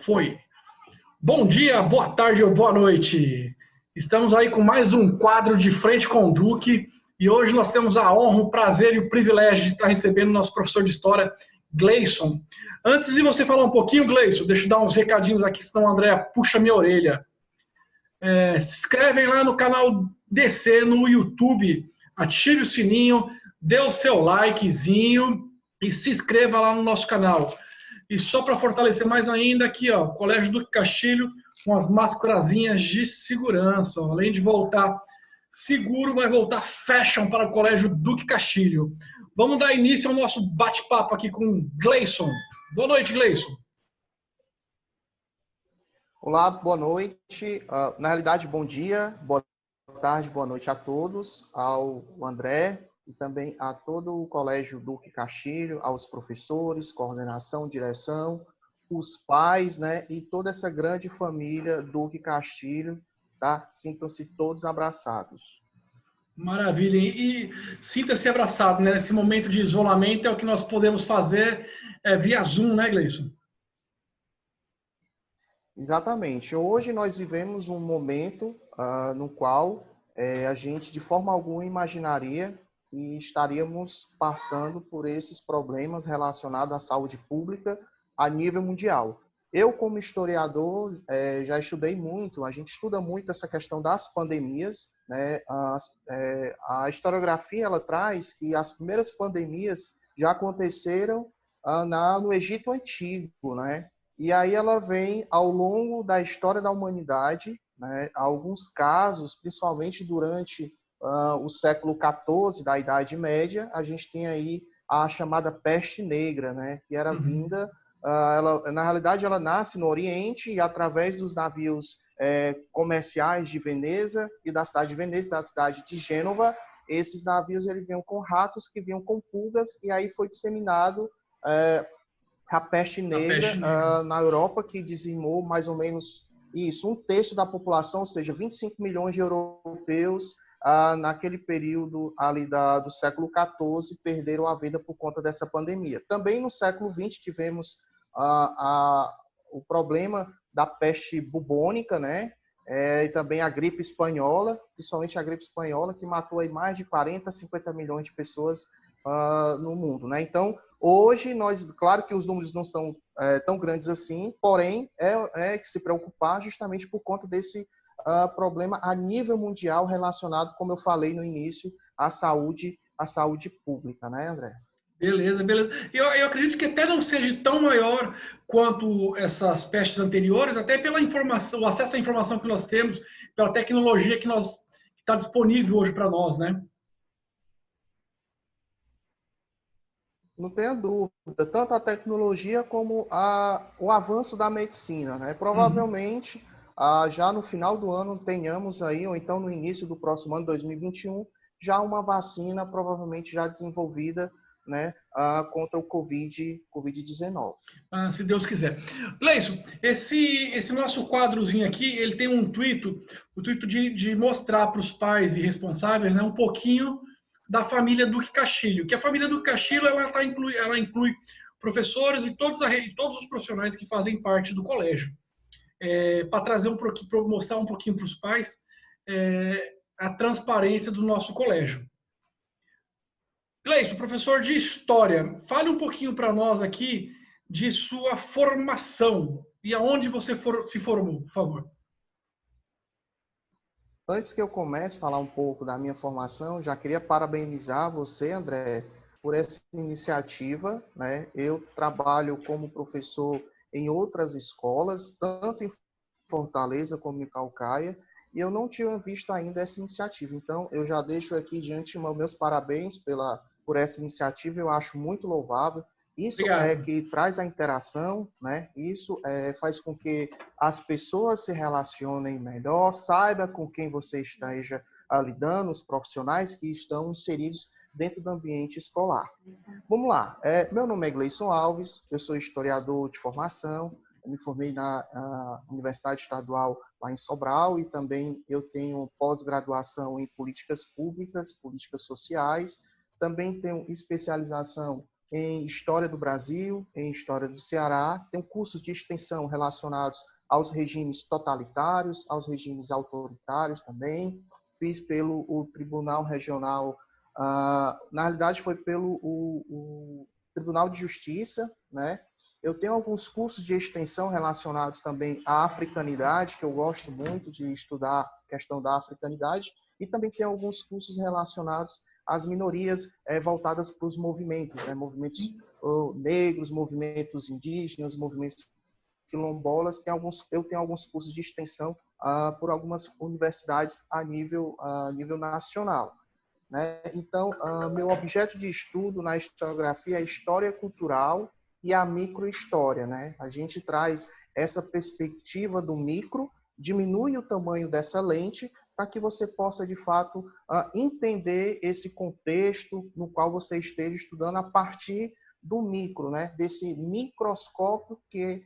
foi. Bom dia, boa tarde ou boa noite. Estamos aí com mais um quadro de Frente com o Duque e hoje nós temos a honra, o prazer e o privilégio de estar recebendo nosso professor de História, Gleison. Antes de você falar um pouquinho, Gleison, deixa eu dar uns recadinhos aqui, senão a Andréa puxa minha orelha. Se inscrevem lá no canal DC no YouTube, ative o sininho, dê o seu likezinho e se inscreva lá no nosso canal. E só para fortalecer mais ainda, aqui, ó, Colégio Duque Castilho, com as máscarazinhas de segurança. Ó. Além de voltar seguro, vai voltar fashion para o Colégio Duque Castilho. Vamos dar início ao nosso bate-papo aqui com Gleison. Boa noite, Gleison. Olá, boa noite. Na realidade, bom dia, boa tarde, boa noite a todos, ao André e também a todo o Colégio Duque Castilho, aos professores, coordenação, direção, os pais, né, e toda essa grande família Duque Castilho, tá? Sintam-se todos abraçados. Maravilha. E sinta-se abraçado, né? Nesse momento de isolamento é o que nós podemos fazer via Zoom, né, Gleison? Exatamente. Hoje nós vivemos um momento no qual a gente, de forma alguma, imaginaria que estaríamos passando por esses problemas relacionados à saúde pública a nível mundial. Eu, como historiador, já estudei muito, a gente estuda muito essa questão das pandemias, né? A historiografia ela traz que as primeiras pandemias já aconteceram no Egito Antigo, né? E aí ela vem ao longo da história da humanidade, né, alguns casos, principalmente durante o século XIV, da Idade Média, a gente tem aí a chamada peste negra, né, que era vinda, na realidade ela nasce no Oriente e através dos navios comerciais de Veneza e da cidade de Veneza, da cidade de Gênova, esses navios eles vinham com ratos que vinham com pulgas e aí foi disseminado a peste negra na Europa, que dizimou mais ou menos um terço da população, ou seja, 25 milhões de europeus naquele período ali do século XIV perderam a vida por conta dessa pandemia. Também no século XX tivemos o problema da peste bubônica, né? E também a gripe espanhola, principalmente a gripe espanhola, que matou aí mais de 40, 50 milhões de pessoas no mundo, né? Então, hoje, claro que os números não estão tão grandes assim, porém, é que se preocupar justamente por conta desse problema a nível mundial relacionado, como eu falei no início, à saúde pública, né, André? Beleza, beleza. Eu acredito que até não seja tão maior quanto essas pestes anteriores, até pela informação, o acesso à informação que nós temos, pela tecnologia que está disponível hoje para nós, né? Não tenha dúvida, tanto a tecnologia como o avanço da medicina, né? Provavelmente, já no final do ano tenhamos aí, ou então no início do próximo ano, 2021, já uma vacina provavelmente já desenvolvida, né, contra o Covid-19. Se Deus quiser. Gleison, esse nosso quadrozinho aqui, ele tem o intuito de mostrar para os pais e responsáveis, né, um pouquinho da família Duque Castilho, que a família Duque Castilho ela inclui professores e todos os profissionais que fazem parte do colégio. Para trazer para mostrar um pouquinho para os pais a transparência do nosso colégio. Gleison, professor de História, fale um pouquinho para nós aqui de sua formação e aonde você se formou, por favor. Antes que eu comece a falar um pouco da minha formação, já queria parabenizar você, André, por essa iniciativa, né? Eu trabalho como professor em outras escolas, tanto em Fortaleza como em Caucaia, e eu não tinha visto ainda essa iniciativa. Então, eu já deixo aqui de antemão meus parabéns por essa iniciativa, eu acho muito louvável. Isso Obrigado. que traz a interação, né? Isso faz com que as pessoas se relacionem melhor, saiba com quem você esteja lidando, os profissionais que estão inseridos dentro do ambiente escolar. Vamos lá. Meu nome é Gleison Alves, eu sou historiador de formação, eu me formei na Universidade Estadual lá em Sobral e também eu tenho pós-graduação em políticas públicas, políticas sociais, também tenho especialização em História do Brasil, em História do Ceará. Tenho cursos de extensão relacionados aos regimes totalitários, aos regimes autoritários também. Fiz pelo o Tribunal Regional, na realidade foi pelo o Tribunal de Justiça, né? Eu tenho alguns cursos de extensão relacionados também à africanidade, que eu gosto muito de estudar a questão da africanidade, e também tenho alguns cursos relacionados às minorias voltadas para os movimentos, né? Movimentos negros, movimentos indígenas, movimentos quilombolas. Eu tenho alguns cursos de extensão por algumas universidades a nível nacional, né? Então, meu objeto de estudo na historiografia é a história cultural e a microhistória, né? A gente traz essa perspectiva do micro, diminui o tamanho dessa lente para que você possa, de fato, entender esse contexto no qual você esteja estudando a partir do micro, né? Desse microscópio que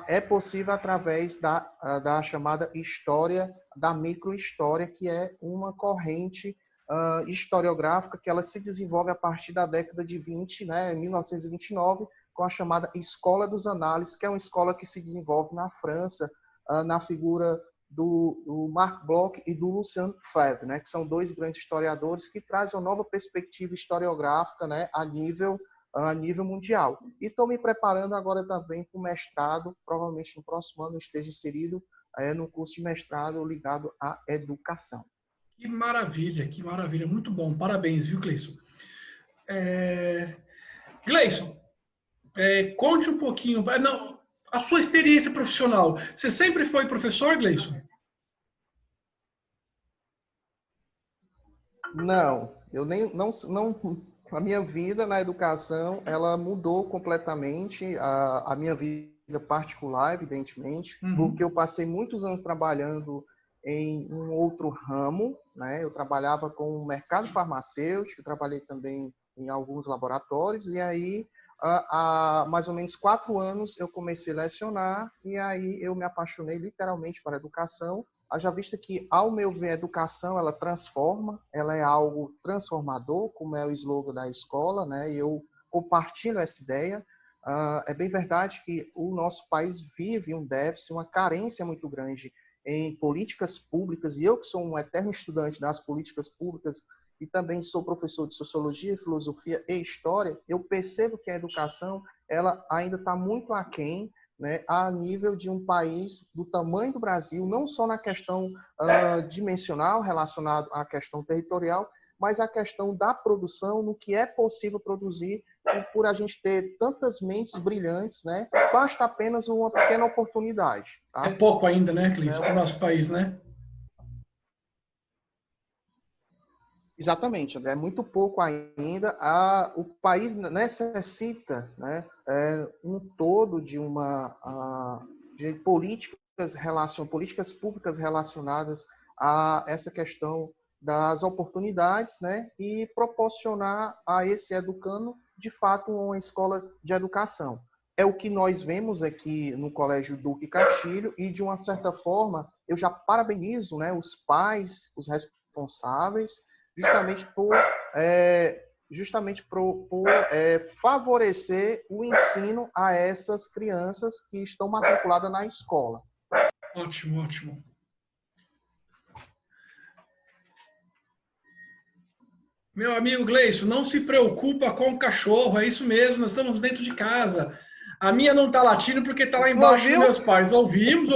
é possível através da chamada história, da microhistória, que é uma corrente historiográfica que ela se desenvolve a partir da década de 20, né, 1929, com a chamada Escola dos Análises, que é uma escola que se desenvolve na França, na figura do Marc Bloch e do Lucien Febvre, né, que são dois grandes historiadores que trazem uma nova perspectiva historiográfica, né, a nível mundial. E estou me preparando agora também para o mestrado, provavelmente no próximo ano eu esteja inserido no curso de mestrado ligado à educação. Que maravilha, muito bom, parabéns, viu, Gleison? Gleison, conte um pouquinho, não, a sua experiência profissional. Você sempre foi professor, Gleison? Não, eu nem não a minha vida na educação, ela mudou completamente, a minha vida particular, evidentemente, porque eu passei muitos anos trabalhando em um outro ramo, né? Eu trabalhava com o mercado farmacêutico, trabalhei também em alguns laboratórios, e aí há mais ou menos 4 anos eu comecei a lecionar, e aí eu me apaixonei literalmente para a educação. Haja vista que, ao meu ver, a educação ela transforma, ela é algo transformador, como é o slogan da escola, né? E eu compartilho essa ideia. É bem verdade que o nosso país vive um déficit, uma carência muito grande em políticas públicas, e eu que sou um eterno estudante das políticas públicas e também sou professor de Sociologia, Filosofia e História, eu percebo que a educação ela ainda está muito aquém, né, a nível de um país do tamanho do Brasil, não só na questão dimensional, relacionado à questão territorial, mas a questão da produção, no que é possível produzir, por a gente ter tantas mentes brilhantes, né? Basta apenas uma pequena oportunidade. Tá? É pouco ainda, né, Cleiton, para o nosso país, né? Exatamente, André. É muito pouco ainda. O país necessita, né, um todo de de políticas públicas relacionadas a essa questão das oportunidades, né, e proporcionar a esse educando, de fato, uma escola de educação. É o que nós vemos aqui no Colégio Duque Castilho e, de uma certa forma, eu já parabenizo, né, os pais, os responsáveis, justamente por favorecer o ensino a essas crianças que estão matriculadas na escola. Ótimo, ótimo. Meu amigo Gleison, não se preocupa com o cachorro, é isso mesmo, nós estamos dentro de casa. A minha não está latindo porque está lá embaixo dos meus pais. Ouvimos.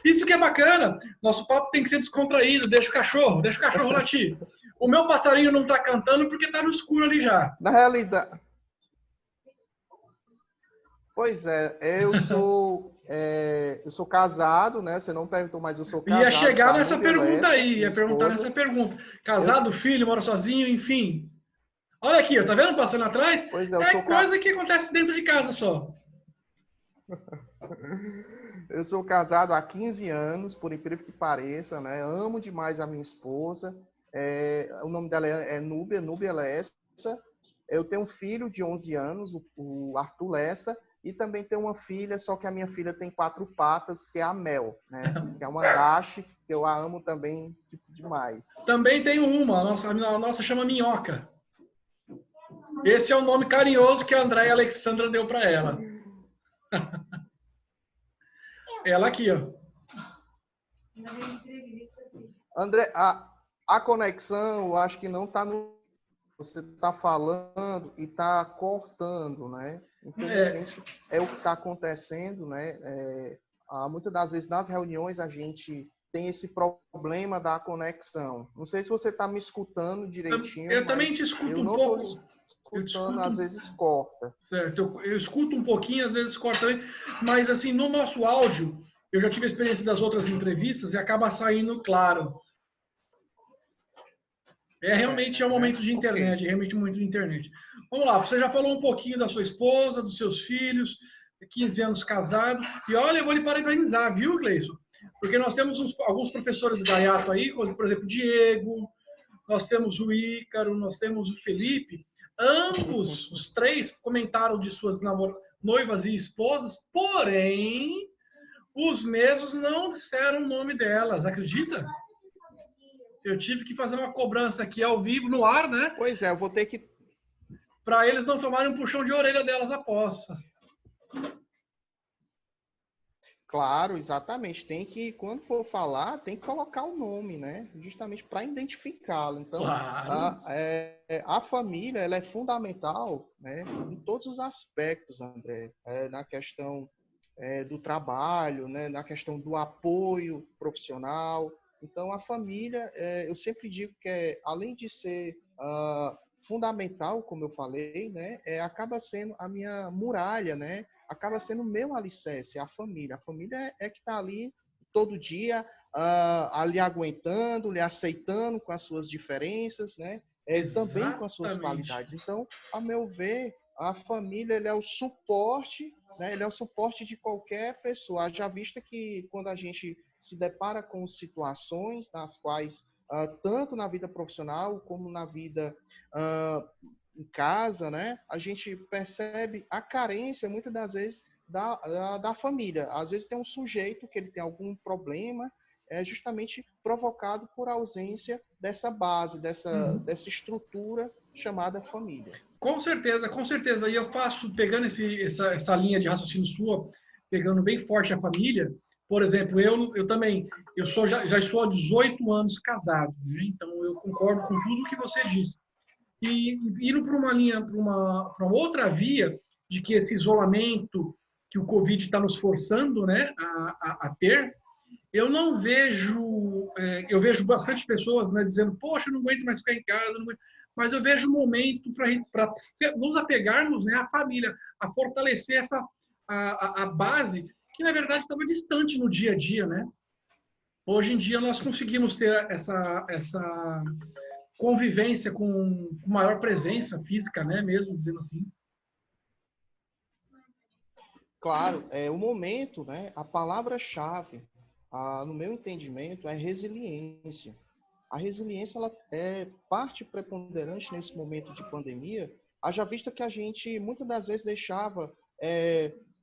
Isso que é bacana. Nosso papo tem que ser descontraído, deixa o cachorro latir. O meu passarinho não está cantando porque está no escuro ali já. Na realidade... Pois é, eu sou casado, né? Você não perguntou, mas eu sou casado. Ia chegar nessa pergunta aí, ia perguntar nessa pergunta. Casado, filho, mora sozinho, enfim. Olha aqui, tá vendo passando atrás? Pois é coisa que acontece dentro de casa só. Eu sou casado há 15 anos, por incrível que pareça, né? Amo demais a minha esposa. O nome dela é Núbia Lessa. Eu tenho um filho de 11 anos, o Arthur Lessa, e também tenho uma filha, só que a minha filha tem 4 patas, que é a Mel, né? Que é uma Dash, que eu a amo também demais. Também tenho uma, a nossa chama Minhoca. Esse é o nome carinhoso que a Andréia Alexandra deu para ela. Ela aqui, ó. André, a conexão, eu acho que não está no... Você está falando e está cortando, né? Infelizmente, é o que está acontecendo, né? Muitas das vezes, nas reuniões, a gente tem esse problema da conexão. Não sei se você está me escutando direitinho, Eu também mas te escuto eu um não estou pouco. escutando, às vezes corta. Certo, eu escuto um pouquinho, às vezes corta também, mas assim, no nosso áudio, eu já tive a experiência das outras entrevistas e acaba saindo claro. Realmente é um momento de internet, Okay. realmente um momento de internet. Vamos lá, você já falou um pouquinho da sua esposa, dos seus filhos, 15 anos casado, e olha, eu vou lhe parabenizar, viu, Gleison? Porque nós temos alguns professores gaiato aí, por exemplo, Diego, nós temos o Ícaro, nós temos o Felipe, ambos, os três, comentaram de suas noivas e esposas, porém, os mesmos não disseram o nome delas, acredita? Eu tive que fazer uma cobrança aqui ao vivo, no ar, né? Pois é, eu vou ter que... Para eles não tomarem um puxão de orelha delas após. Claro, exatamente. Tem que, quando for falar, tem que colocar o nome, né? Justamente para identificá-lo. Então, Claro. a família, ela é fundamental, né? Em todos os aspectos, André. Na questão do trabalho, né? Na questão do apoio profissional. Então, a família, eu sempre digo que, além de ser fundamental, como eu falei, né? Acaba sendo a minha muralha, né? Acaba sendo o meu alicerce, a família. A família é que está ali todo dia, ali aguentando, lhe aceitando com as suas diferenças, né? Também com as suas Exatamente. qualidades. Então, a meu ver, a família ele é o suporte, né? Ele é o suporte de qualquer pessoa. Já visto que quando a gente se depara com situações nas quais, tanto na vida profissional como na vida em casa, né? A gente percebe a carência, muitas das vezes, da família. Às vezes tem um sujeito que ele tem algum problema, justamente provocado por ausência dessa base, dessa estrutura chamada família. Com certeza, com certeza. E eu faço, pegando essa linha de raciocínio sua, pegando bem forte a família, por exemplo, eu também, já estou há 18 anos casado, né? Então eu concordo com tudo que você disse. E indo para uma linha, para uma outra via de que esse isolamento que o Covid está nos forçando, né, a ter, eu não vejo, eu vejo bastante pessoas, né, dizendo, poxa, eu não aguento mais ficar em casa, mas eu vejo um momento para nos apegarmos, né, à família, a fortalecer a base que na verdade estava distante no dia a dia, né? Hoje em dia nós conseguimos ter essa convivência com maior presença física, né? Mesmo dizendo assim. Claro, o momento, né? A palavra-chave, no meu entendimento, é resiliência. A resiliência ela é parte preponderante nesse momento de pandemia, haja vista que a gente muitas das vezes deixava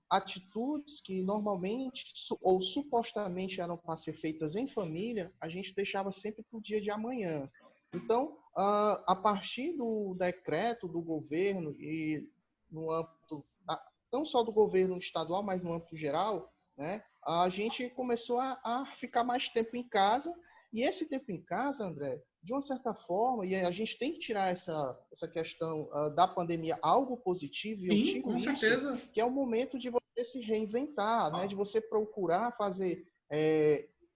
atitudes que normalmente ou supostamente eram para ser feitas em família, a gente deixava sempre para o dia de amanhã. Então, a partir do decreto do governo e no âmbito não só do governo estadual, mas no âmbito geral, né, a gente começou a ficar mais tempo em casa. E esse tempo em casa, André, de uma certa forma, e a gente tem que tirar essa questão da pandemia algo positivo, e eu Sim, tiro com isso, certeza. que é o momento de você se reinventar, né? De você procurar fazer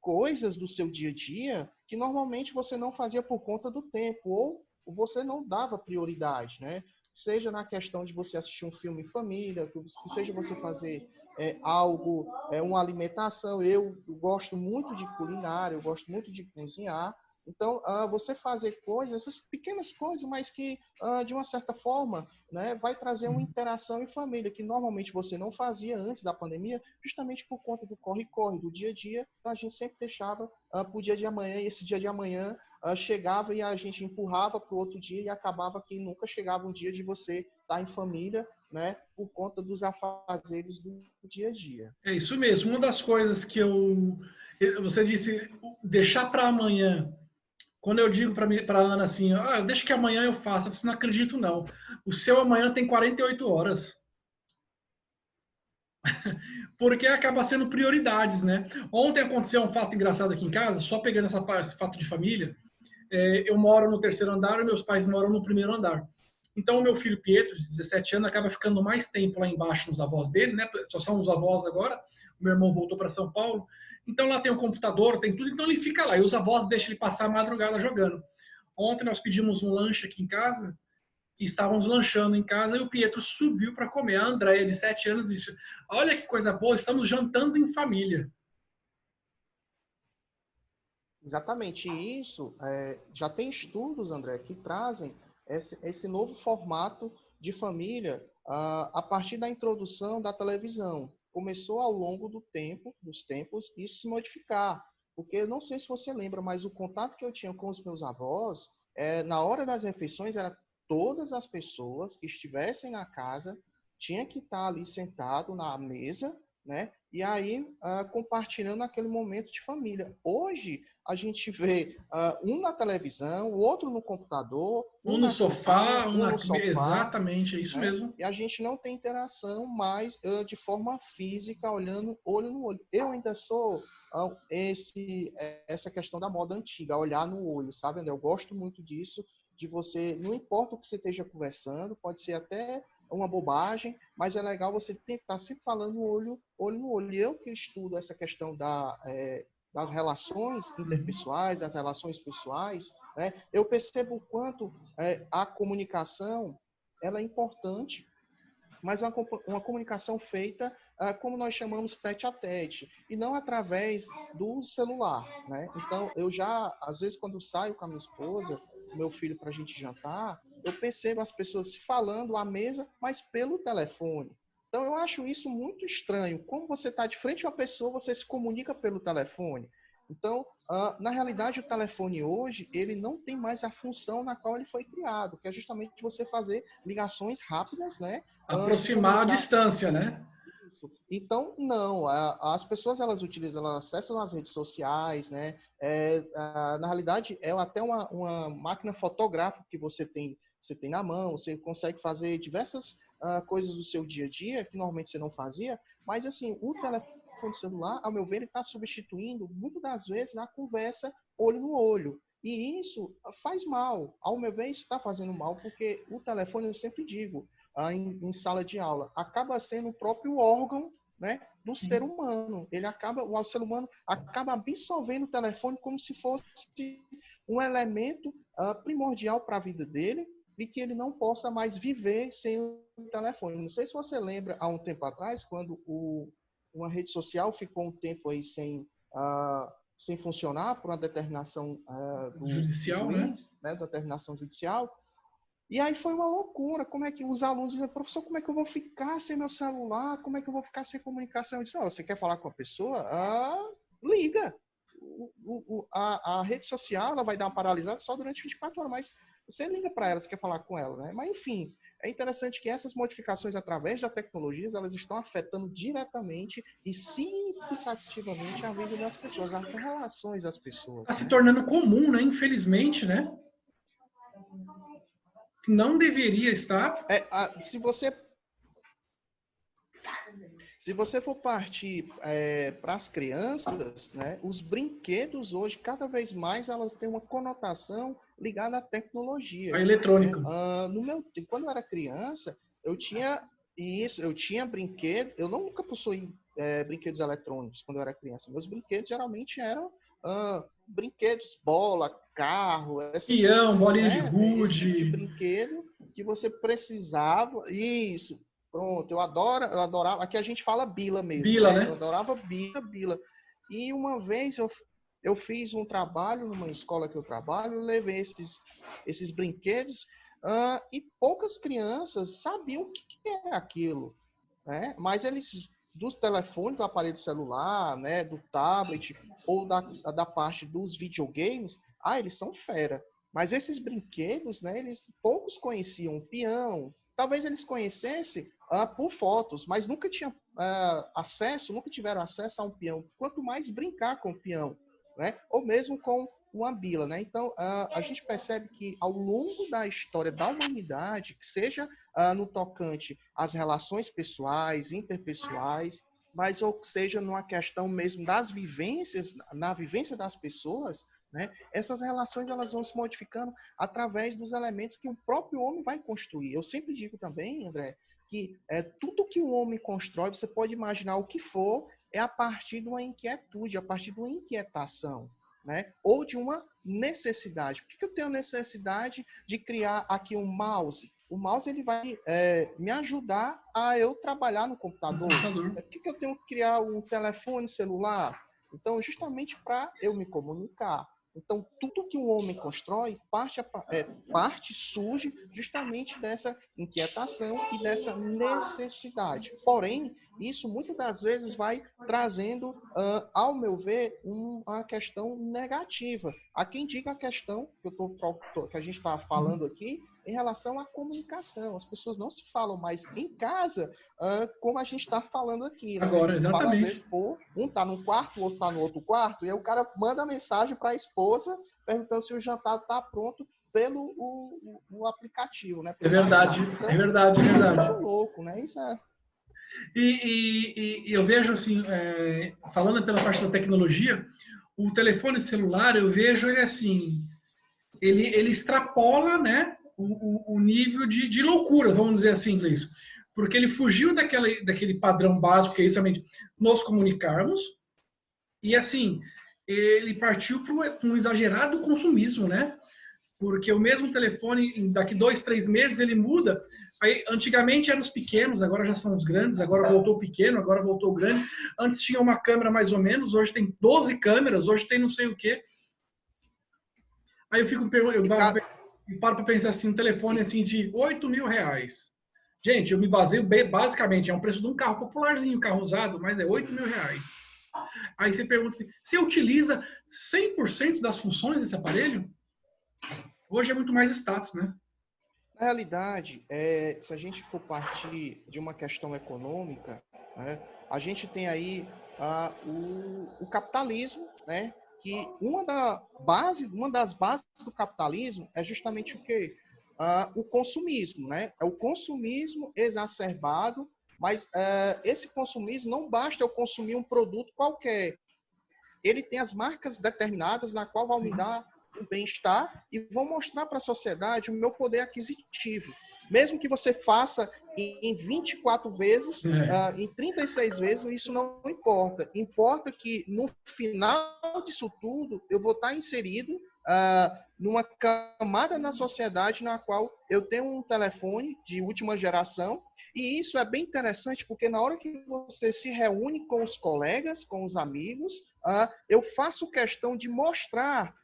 coisas do seu dia a dia que normalmente você não fazia por conta do tempo, ou você não dava prioridade, né? Seja na questão de você assistir um filme em família, que seja você fazer algo, uma alimentação. Eu gosto muito de culinária, eu gosto muito de cozinhar. Então, você fazer coisas, essas pequenas coisas, mas que, de uma certa forma, né, vai trazer uma interação em família, que normalmente você não fazia antes da pandemia, justamente por conta do corre-corre, do dia a dia. Então, a gente sempre deixava para o dia de amanhã, e esse dia de amanhã chegava e a gente empurrava para o outro dia e acabava que nunca chegava um dia de você estar em família, né, por conta dos afazeres do dia a dia. É isso mesmo. Uma das coisas que você disse, deixar para amanhã, Quando eu digo para a Ana assim, deixa que amanhã eu faço, eu não acredito não. O seu amanhã tem 48 horas. Porque acaba sendo prioridades, né? Ontem aconteceu um fato engraçado aqui em casa, só pegando esse fato de família. Eu moro no terceiro andar e meus pais moram no primeiro andar. Então, o meu filho Pietro, de 17 anos, acaba ficando mais tempo lá embaixo nos avós dele, né? Só são os avós agora. O meu irmão voltou para São Paulo. Então, lá tem o computador, tem tudo. Então, ele fica lá. E os avós deixam ele passar a madrugada jogando. Ontem, nós pedimos um lanche aqui em casa e estávamos lanchando em casa e o Pietro subiu para comer. A Andréia, de 7 anos, disse: Olha que coisa boa, estamos jantando em família. Exatamente isso. Já tem estudos, André, que trazem esse novo formato de família a partir da introdução da televisão. Começou ao longo dos tempos, isso se modificar. Porque eu não sei se você lembra, mas o contato que eu tinha com os meus avós, na hora das refeições, era todas as pessoas que estivessem na casa tinha que estar ali sentado na mesa, né? E aí compartilhando aquele momento de família. Hoje a gente vê um na televisão, o outro no computador, Um um no na sofá, cozinha, um no sofá, exatamente, é isso né? mesmo. E a gente não tem interação mais de forma física, olhando olho no olho. Eu ainda sou essa questão da moda antiga, olhar no olho, sabe, André? Eu gosto muito disso, de você, não importa o que você esteja conversando, pode ser até uma bobagem, mas é legal você estar sempre falando olho no olho. E eu que estudo essa questão das relações interpessoais, das relações pessoais, né, eu percebo o quanto a comunicação ela é importante, mas é uma comunicação feita como nós chamamos tete a tete, e não através do celular, né? Então, eu já, às vezes, quando saio com a minha esposa, meu filho, para a gente jantar, eu percebo as pessoas se falando à mesa, mas pelo telefone. Então, eu acho isso muito estranho. Como você está de frente a uma pessoa, você se comunica pelo telefone. Então, na realidade, o telefone hoje, ele não tem mais a função na qual ele foi criado, que é justamente você fazer ligações rápidas, né? Se Aproximar a comunicar. distância, né? Isso. Então, não, as pessoas elas utilizam, elas acessam as redes sociais, né? Na realidade, é até uma máquina fotográfica que você tem na mão, você consegue fazer diversas coisas do seu dia a dia que normalmente você não fazia, mas assim, o telefone celular, ao meu ver, ele está substituindo muitas das vezes a conversa olho no olho. E isso faz mal. Ao meu ver, isso está fazendo mal, porque o telefone, eu sempre digo, em sala de aula, acaba sendo o próprio órgão, né, do ser humano. O ser humano acaba absorvendo o telefone como se fosse um elemento primordial para a vida dele e que ele não possa mais viver sem o telefone. Não sei se você lembra, há um tempo atrás, quando uma rede social ficou um tempo aí sem funcionar por uma determinação do Judicial, né? juiz, né, da determinação judicial. E aí foi uma loucura. Como é que os alunos dizem, professor, como é que eu vou ficar sem meu celular? Como é que eu vou ficar sem comunicação? Eu disse, você quer falar com a pessoa? Liga. A rede social ela vai dar uma paralisada só durante 24 horas, mas você liga para ela, você quer falar com ela, né? Mas enfim, é interessante que essas modificações através das tecnologias, elas estão afetando diretamente e significativamente a vida das pessoas, as relações das pessoas, Está se né? tornando comum, né? Infelizmente, né? Não deveria estar. Se você for partir para as crianças, né, os brinquedos hoje, cada vez mais, elas têm uma conotação ligada à A tecnologia. Né? eletrônico. Quando eu era criança, eu tinha brinquedo, eu nunca possuí brinquedos eletrônicos quando eu era criança. Meus brinquedos geralmente eram brinquedos, bola, carro, Peão, bolinha de esse tipo de gude. brinquedo que você precisava. Isso, pronto, eu adorava. Aqui a gente fala bila mesmo, Bila, né? Eu né? adorava bila. E uma vez eu fiz um trabalho numa escola que eu trabalho, eu levei esses brinquedos e poucas crianças sabiam o que era aquilo, né? Mas eles, dos telefones, do aparelho celular, né, do tablet ou da parte dos videogames, eles são fera. Mas esses brinquedos, né, eles poucos conheciam o peão. Talvez eles conhecessem por fotos, mas nunca tinham nunca tiveram acesso a um peão. Quanto mais brincar com o peão, né? Ou mesmo com uma bila, né? Então, a gente percebe que ao longo da história da humanidade, que seja no tocante às relações pessoais, interpessoais, mas ou seja numa questão mesmo das vivências, na vivência das pessoas, né? Essas relações elas vão se modificando através dos elementos que o próprio homem vai construir. Eu sempre digo também, André, que tudo que o homem constrói, você pode imaginar o que for, é a partir de uma inquietude, a partir de uma inquietação, né? Ou de uma necessidade. Por que eu tenho necessidade de criar aqui um mouse? O mouse ele vai me ajudar a eu trabalhar no computador. Por que eu tenho que criar um telefone celular? Então, justamente para eu me comunicar. Então, tudo que o homem constrói parte surge justamente dessa inquietação e dessa necessidade. Porém, isso muitas das vezes vai trazendo, ao meu ver, uma questão negativa. Há quem diga a questão que a gente está falando aqui em relação à comunicação. As pessoas não se falam mais em casa como a gente está falando aqui, né? Agora, Fala, às vezes, exatamente. um está num quarto, o outro está no outro quarto, e aí o cara manda mensagem para a esposa perguntando se o jantar está pronto pelo o aplicativo, né? É Pelo verdade, WhatsApp. Então, é verdade, é isso é verdade. muito louco, né? Isso é... E eu vejo assim, falando pela parte da tecnologia, o telefone celular, eu vejo ele assim, ele extrapola, né, o nível de loucura, vamos dizer assim, em inglês. Porque ele fugiu daquele padrão básico, que é justamente nos comunicarmos, e assim, ele partiu para um exagerado consumismo, né? Porque o mesmo telefone, daqui 2, 3 meses, ele muda. Aí, antigamente eram os pequenos, agora já são os grandes, agora voltou o pequeno, agora voltou o grande. Antes tinha uma câmera mais ou menos, hoje tem 12 câmeras, hoje tem não sei o quê. Aí eu paro para pensar assim, um telefone assim de R$ 8.000. Gente, eu me baseio basicamente, é um preço de um carro popularzinho, carro usado, mas é R$ 8.000. Aí você pergunta assim, você utiliza 100% das funções desse aparelho? Hoje é muito mais status, né? Na realidade, se a gente for partir de uma questão econômica, né, a gente tem aí o capitalismo, né, que uma das bases do capitalismo é justamente o quê? O consumismo, né? É o consumismo exacerbado, mas esse consumismo não basta eu consumir um produto qualquer. Ele tem as marcas determinadas na qual vão me dar um bem-estar e vão mostrar para a sociedade o meu poder aquisitivo. Mesmo que você faça em 24 vezes, em 36 vezes, isso não importa. Importa que no final disso tudo, eu vou estar inserido numa camada na sociedade na qual eu tenho um telefone de última geração. E isso é bem interessante, porque na hora que você se reúne com os colegas, com os amigos, eu faço questão de mostrar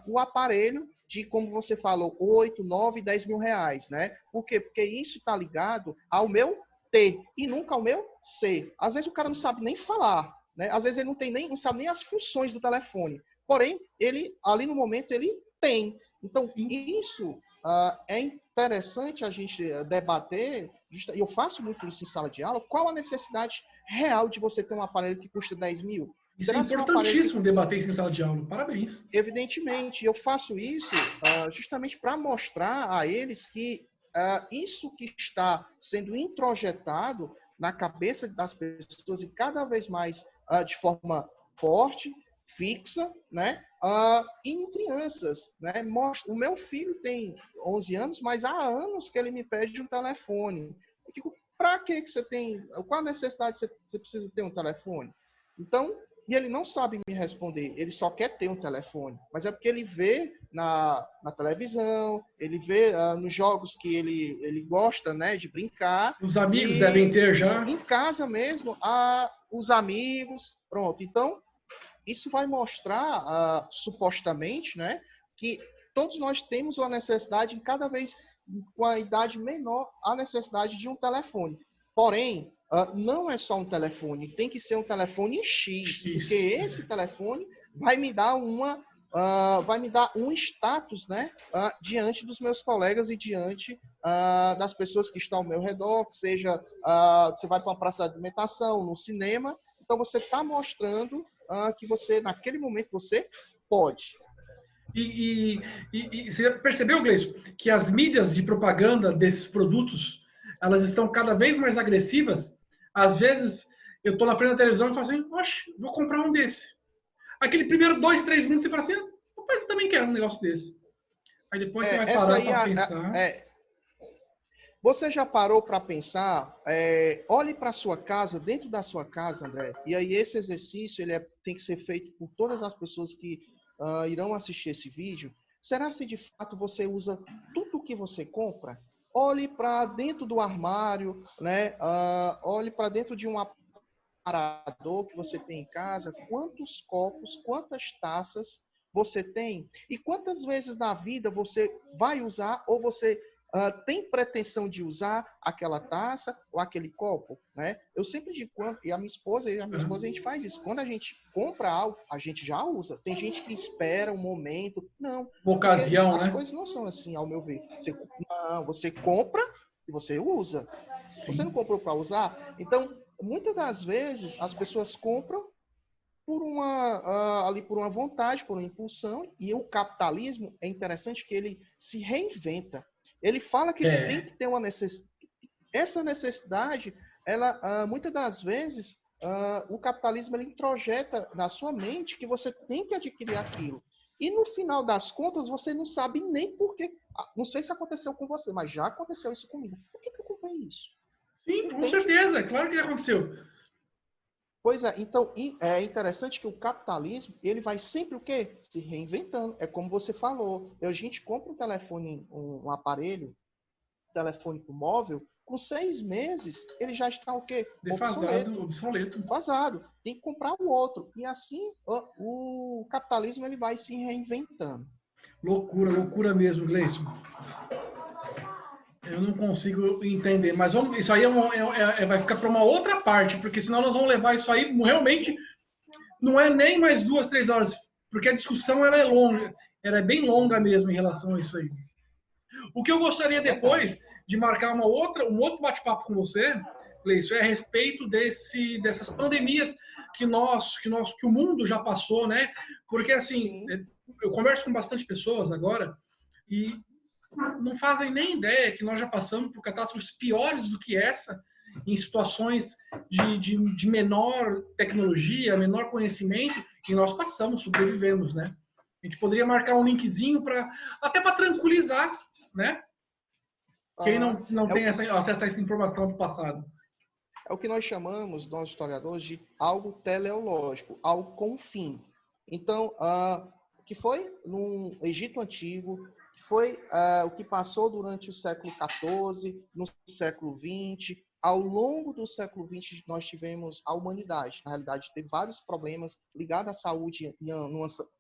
o aparelho de, como você falou, 8, 9, 10 mil reais, né? Por quê? Porque isso está ligado ao meu ter e nunca ao meu ser. Às vezes o cara não sabe nem falar, né? Às vezes ele não sabe nem as funções do telefone. Porém, ele, ali no momento, ele tem. Então, isso é interessante a gente debater, e eu faço muito isso em sala de aula, qual a necessidade real de você ter um aparelho que custa 10 mil? Isso é Será se um aparelho que... importantíssimo debater isso em sala de aula. Parabéns. Evidentemente, eu faço isso justamente para mostrar a eles que isso que está sendo introjetado na cabeça das pessoas e cada vez mais de forma forte, fixa, né? E em crianças, né? O meu filho tem 11 anos, mas há anos que ele me pede um telefone. Eu digo, para que você tem? Qual a necessidade você precisa ter um telefone? Então, e ele não sabe me responder, ele só quer ter um telefone. Mas é porque ele vê na televisão, ele vê nos jogos que ele gosta, né, de brincar. Os amigos devem E ter já. em casa mesmo, os amigos, pronto. Então, isso vai mostrar, supostamente, né, que todos nós temos uma necessidade, cada vez com a idade menor, a necessidade de um telefone. Porém, não é só um telefone, tem que ser um telefone X, porque esse telefone vai me dar um status, né, diante dos meus colegas e diante das pessoas que estão ao meu redor, que seja você vai para uma praça de alimentação, no cinema, então você está mostrando que você, naquele momento, você pode. E você percebeu, Gleison, que as mídias de propaganda desses produtos, elas estão cada vez mais agressivas? Às vezes, eu estou na frente da televisão e falo assim, oxe, vou comprar um desse. Aquele primeiro 2, 3 minutos você fala assim, rapaz, eu também quero um negócio desse. Aí depois você vai Essa parar aí para pensar. você já parou para pensar? Olhe para a sua casa, dentro da sua casa, André. E aí esse exercício tem que ser feito por todas as pessoas que irão assistir esse vídeo. Será se de fato você usa tudo o que você compra? Olhe para dentro do armário, né? Olhe para dentro de um aparador que você tem em casa. Quantos copos, quantas taças você tem? E quantas vezes na vida você vai usar ou você tem pretensão de usar aquela taça ou aquele copo, né? Eu sempre digo, e a minha esposa, a gente faz isso. Quando a gente compra algo, a gente já usa. Tem gente que espera um momento. Não, Uma porque ocasião, as né? coisas não são assim, ao meu ver. Você compra e você usa. Você não Sim. comprou para usar? Então, muitas das vezes, as pessoas compram ali por uma vontade, por uma impulsão, e o capitalismo é interessante que ele se reinventa. Ele fala que tem É, que ter uma necessidade. Essa necessidade, ela muitas das vezes o capitalismo ele introjeta na sua mente que você tem que adquirir aquilo. E no final das contas, você não sabe nem por quê. Não sei se aconteceu com você, mas já aconteceu isso comigo. Por que eu comprei isso? sim, com Entende? certeza. Claro que já aconteceu. Pois é, então é interessante que o capitalismo ele vai sempre o quê? Se reinventando. É como você falou. A gente compra um telefone, um aparelho telefônico móvel, com 6 meses ele já está o quê? Defasado, Obsoleto, obsoleto. vazado. Tem que comprar o outro. E assim o capitalismo ele vai se reinventando. Loucura, loucura mesmo, Gleison. Eu não consigo entender, mas isso aí vai ficar para uma outra parte, porque senão nós vamos levar isso aí realmente não é nem mais 2, 3 horas, porque a discussão ela é longa, ela é bem longa mesmo em relação a isso aí. O que eu gostaria É depois verdade. de marcar um outro bate-papo com você, Gleison, é a respeito dessas pandemias que o mundo já passou, né? Porque assim, Sim. eu converso com bastante pessoas agora e não fazem nem ideia que nós já passamos por catástrofes piores do que essa, em situações de menor tecnologia, menor conhecimento, e nós passamos, sobrevivemos, né? A gente poderia marcar um linkzinho para até para tranquilizar, né? Quem Aham. não É o tem que acesso a essa informação do passado. É o que nós chamamos, nós historiadores, de algo teleológico, algo com fim. Então, o que foi no Egito Antigo, que foi o que passou durante o século XIV, no século XX, ao longo do século XX nós tivemos a humanidade. Na realidade, teve vários problemas ligados à saúde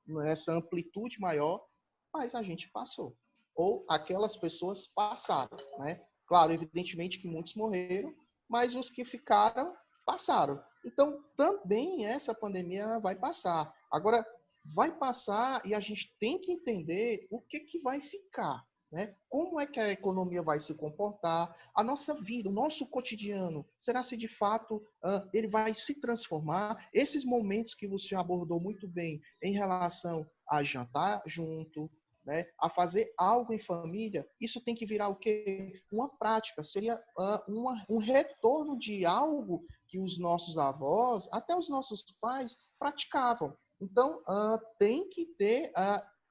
nessa amplitude maior, mas a gente passou. Ou aquelas pessoas passaram, né? Claro, evidentemente que muitos morreram, mas os que ficaram, passaram. Então, também essa pandemia vai passar. Agora, vai passar e a gente tem que entender o que vai ficar. Né? Como é que a economia vai se comportar? A nossa vida, o nosso cotidiano, será se de fato ele vai se transformar? Esses momentos que você abordou muito bem em relação a jantar junto, né, a fazer algo em família, isso tem que virar o quê? Uma prática, seria um retorno de algo que os nossos avós, até os nossos pais, praticavam. Então, tem que ter,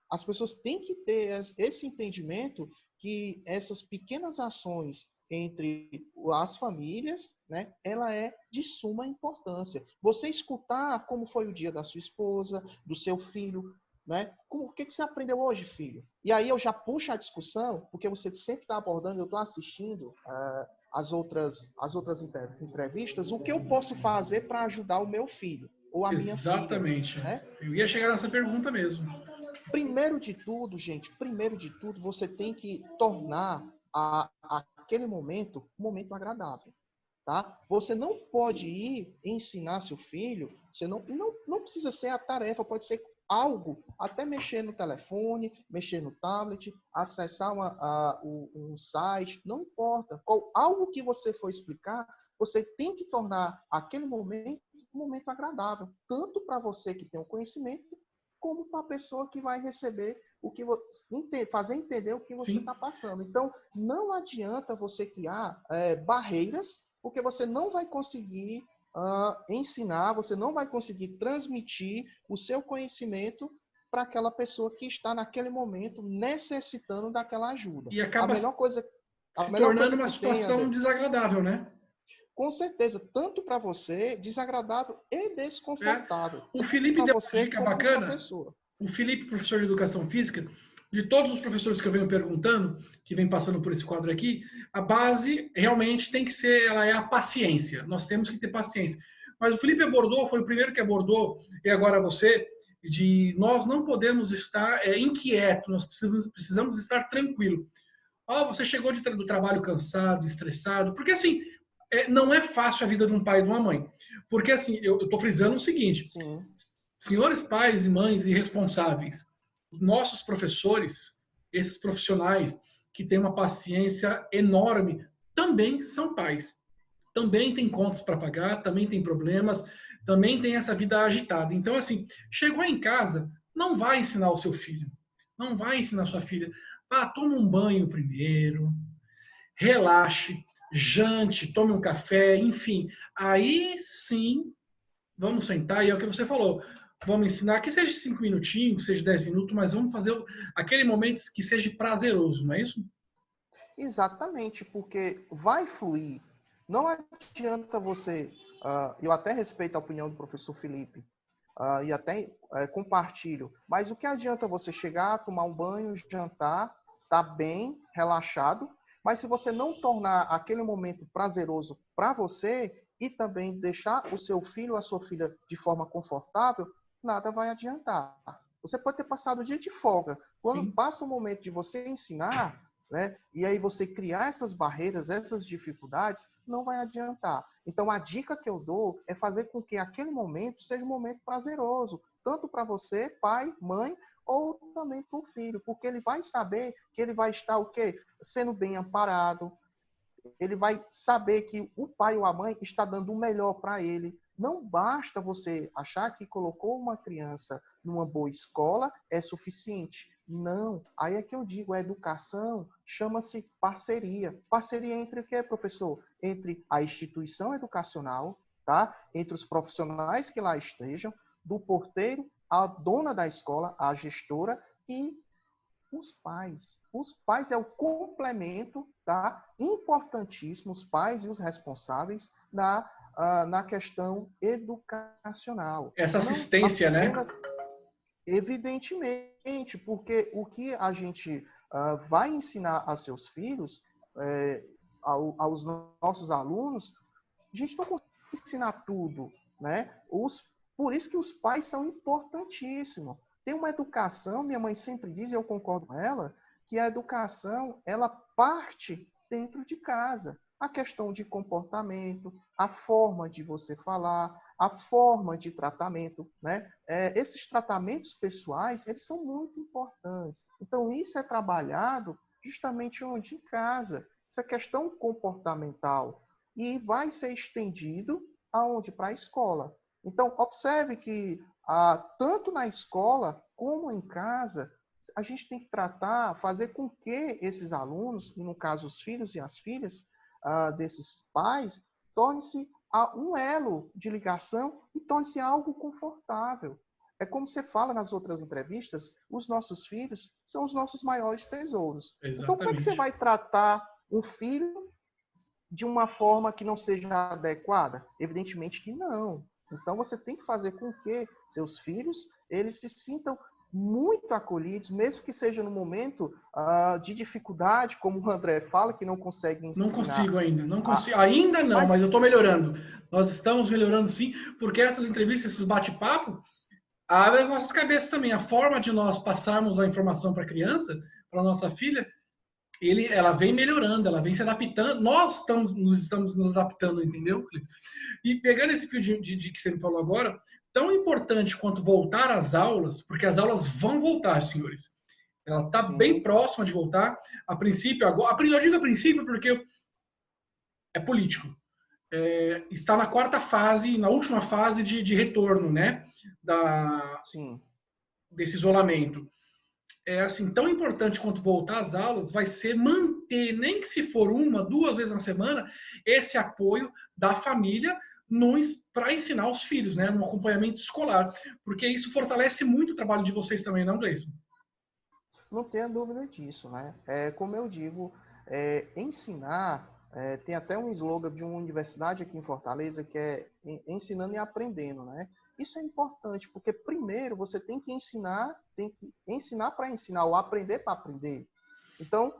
as pessoas têm que ter esse entendimento que essas pequenas ações entre as famílias, né, ela é de suma importância. Você escutar como foi o dia da sua esposa, do seu filho, né? O que você aprendeu hoje, filho? E aí eu já puxo a discussão, porque você sempre está abordando, eu estou assistindo as outras entrevistas, o que eu posso fazer para ajudar o meu filho ou a minha filha, Exatamente. né? Eu ia chegar nessa pergunta mesmo. Primeiro de tudo, gente, primeiro de tudo, você tem que tornar aquele momento um momento agradável. Tá? Você não pode ir ensinar seu filho, não precisa ser a tarefa, pode ser algo, até mexer no telefone, mexer no tablet, acessar um site, não importa. Algo que você for explicar, você tem que tornar aquele momento um momento agradável, tanto para você que tem o conhecimento, como para a pessoa que vai receber fazer entender o que você Sim. está passando. Então, não adianta você criar barreiras, porque você não vai conseguir ensinar, você não vai conseguir transmitir o seu conhecimento para aquela pessoa que está naquele momento necessitando daquela ajuda. E A acaba melhor coisa, a se melhor tornando coisa uma que tem, situação André, desagradável, né? com certeza, tanto para você, desagradável e É. desconfortável, O tanto Felipe para deu uma você dica como para a bacana. pessoa. O Felipe, professor de educação física, de todos os professores que eu venho perguntando, que vem passando por esse quadro aqui, a base realmente tem que ser, ela é a paciência. Nós temos que ter paciência. Mas o Felipe abordou, foi o primeiro que abordou, e agora você, de nós não podemos estar inquietos, nós precisamos estar tranquilo. Você chegou do trabalho cansado, estressado, porque assim, não é fácil a vida de um pai e de uma mãe. Porque assim, eu estou frisando o seguinte, Sim, senhores pais e mães irresponsáveis, nossos professores, esses profissionais que têm uma paciência enorme, também são pais. Também tem contas para pagar, também tem problemas, também tem essa vida agitada. Então, assim, chegou em casa, não vai ensinar o seu filho, não vai ensinar a sua filha. Toma um banho primeiro, relaxe, jante, tome um café, enfim. Aí sim, vamos sentar e é o que você falou. Vamos ensinar, que seja 5 minutinhos, que seja 10 minutos, mas vamos fazer aquele momento que seja prazeroso, não é isso? exatamente, porque vai fluir. Não adianta você, eu até respeito a opinião do professor Felipe, e até compartilho, mas o que adianta você chegar, tomar um banho, jantar, tá bem, relaxado, mas se você não tornar aquele momento prazeroso para você e também deixar o seu filho ou a sua filha de forma confortável, nada vai adiantar. Você pode ter passado o dia de folga. Quando Sim. passa o momento de você ensinar, né, e aí você criar essas barreiras, essas dificuldades, não vai adiantar. Então, a dica que eu dou é fazer com que aquele momento seja um momento prazeroso, tanto para você, pai, mãe, ou também para o filho, porque ele vai saber que ele vai estar o quê? Sendo bem amparado, ele vai saber que o pai ou a mãe está dando o melhor para ele. Não basta você achar que colocou uma criança numa boa escola é suficiente. Não. Aí é que eu digo, a educação chama-se parceria. Parceria entre o que, professor? Entre a instituição educacional, tá? Entre os profissionais que lá estejam, do porteiro, a dona da escola, a gestora e os pais. Os pais é o complemento, tá? Importantíssimo, os pais e os responsáveis na questão educacional. Essa Não assistência, né? apenas, evidentemente, porque o que a gente vai ensinar a seus filhos, aos nossos alunos, a gente não consegue ensinar tudo, né? Por isso que os pais são importantíssimos. Tem uma educação, minha mãe sempre diz, e eu concordo com ela, que a educação, ela parte dentro de casa. A questão de comportamento, a forma de você falar, a forma de tratamento, né? Esses tratamentos pessoais, eles são muito importantes. Então, isso é trabalhado justamente onde? Em casa. Essa questão comportamental. E vai ser estendido aonde? Para a escola. Então, observe que tanto na escola como em casa, a gente tem que tratar, fazer com que esses alunos, e no caso os filhos e as filhas desses pais, torne-se um elo de ligação e torne-se algo confortável. É como você fala nas outras entrevistas, os nossos filhos são os nossos maiores tesouros. Então, como é que você Exatamente. vai tratar um filho de uma forma que não seja adequada? Evidentemente que não. Então você tem que fazer com que seus filhos eles se sintam muito acolhidos, mesmo que seja no momento de dificuldade, como o André fala, que não consegue Não ensinar. consigo ainda, não consigo. Ainda não, mas Mas eu estou melhorando. Nós estamos melhorando sim, porque essas entrevistas, esses bate-papo, abrem as nossas cabeças também. A forma de nós passarmos a informação para a criança, para a nossa filha, ela vem melhorando, ela vem se adaptando. Nós estamos nos adaptando, entendeu? E pegando esse fio de que você me falou agora, tão importante quanto voltar às aulas, porque as aulas vão voltar, senhores. Ela está bem sim, próxima de voltar. A princípio, agora, eu digo a princípio porque é político. Está na quarta fase, na última fase de retorno, né, sim, desse isolamento. assim, tão importante quanto voltar às aulas vai ser manter, nem que se for uma, duas vezes na semana, esse apoio da família para ensinar os filhos, né, no acompanhamento escolar, porque isso fortalece muito o trabalho de vocês também, não, Gleison? Não tenha dúvida disso, né? Como eu digo, ensinar, tem até um slogan de uma universidade aqui em Fortaleza que é ensinando e aprendendo, né? Isso é importante, porque primeiro você tem que ensinar para ensinar, ou aprender para aprender. Então,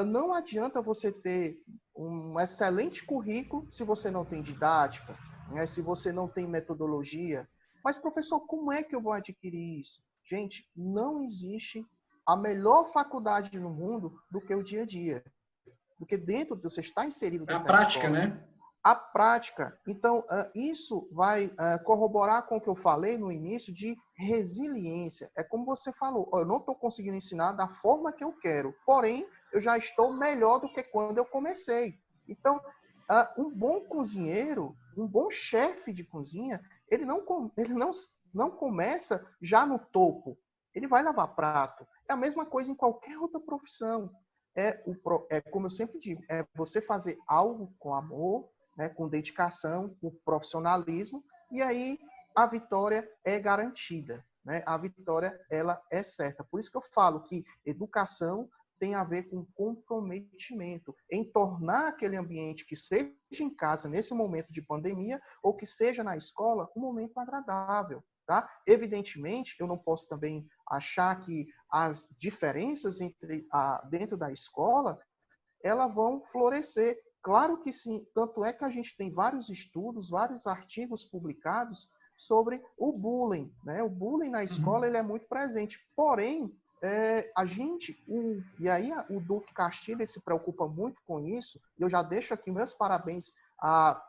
não adianta você ter um excelente currículo se você não tem didática, né? Se você não tem metodologia. Mas, professor, como é que eu vou adquirir isso? Gente, não existe a melhor faculdade no mundo do que o dia a dia. Porque você está inserido É a dentro da prática, escola. né? A prática. Então, isso vai corroborar com o que eu falei no início de resiliência. É como você falou, eu não estou conseguindo ensinar da forma que eu quero, porém, eu já estou melhor do que quando eu comecei. Então, um bom cozinheiro, um bom chefe de cozinha, ele não começa já no topo. Ele vai lavar prato. É a mesma coisa em qualquer outra profissão. Como eu sempre digo, é você fazer algo com amor, né, com dedicação, com profissionalismo, e aí a vitória é garantida, né? A vitória, ela é certa. Por isso que eu falo que educação tem a ver com comprometimento, em tornar aquele ambiente, que seja em casa, nesse momento de pandemia, ou que seja na escola, um momento agradável. Tá? Evidentemente, eu não posso também achar que as diferenças dentro da escola elas vão florescer. Claro que sim, tanto é que a gente tem vários estudos, vários artigos publicados sobre o bullying. Né? O bullying na escola ele é muito presente, porém, e aí o Duque Castilho se preocupa muito com isso, e eu já deixo aqui meus parabéns a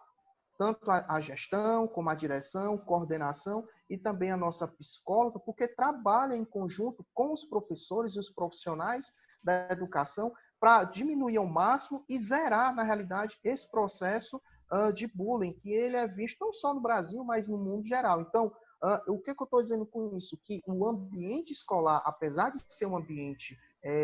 tanto a gestão, como a direção, coordenação e também a nossa psicóloga, porque trabalha em conjunto com os professores e os profissionais da educação para diminuir ao máximo e zerar, na realidade, esse processo de bullying, que ele é visto não só no Brasil, mas no mundo geral. Então, o que eu estou dizendo com isso? Que o ambiente escolar, apesar de ser um ambiente,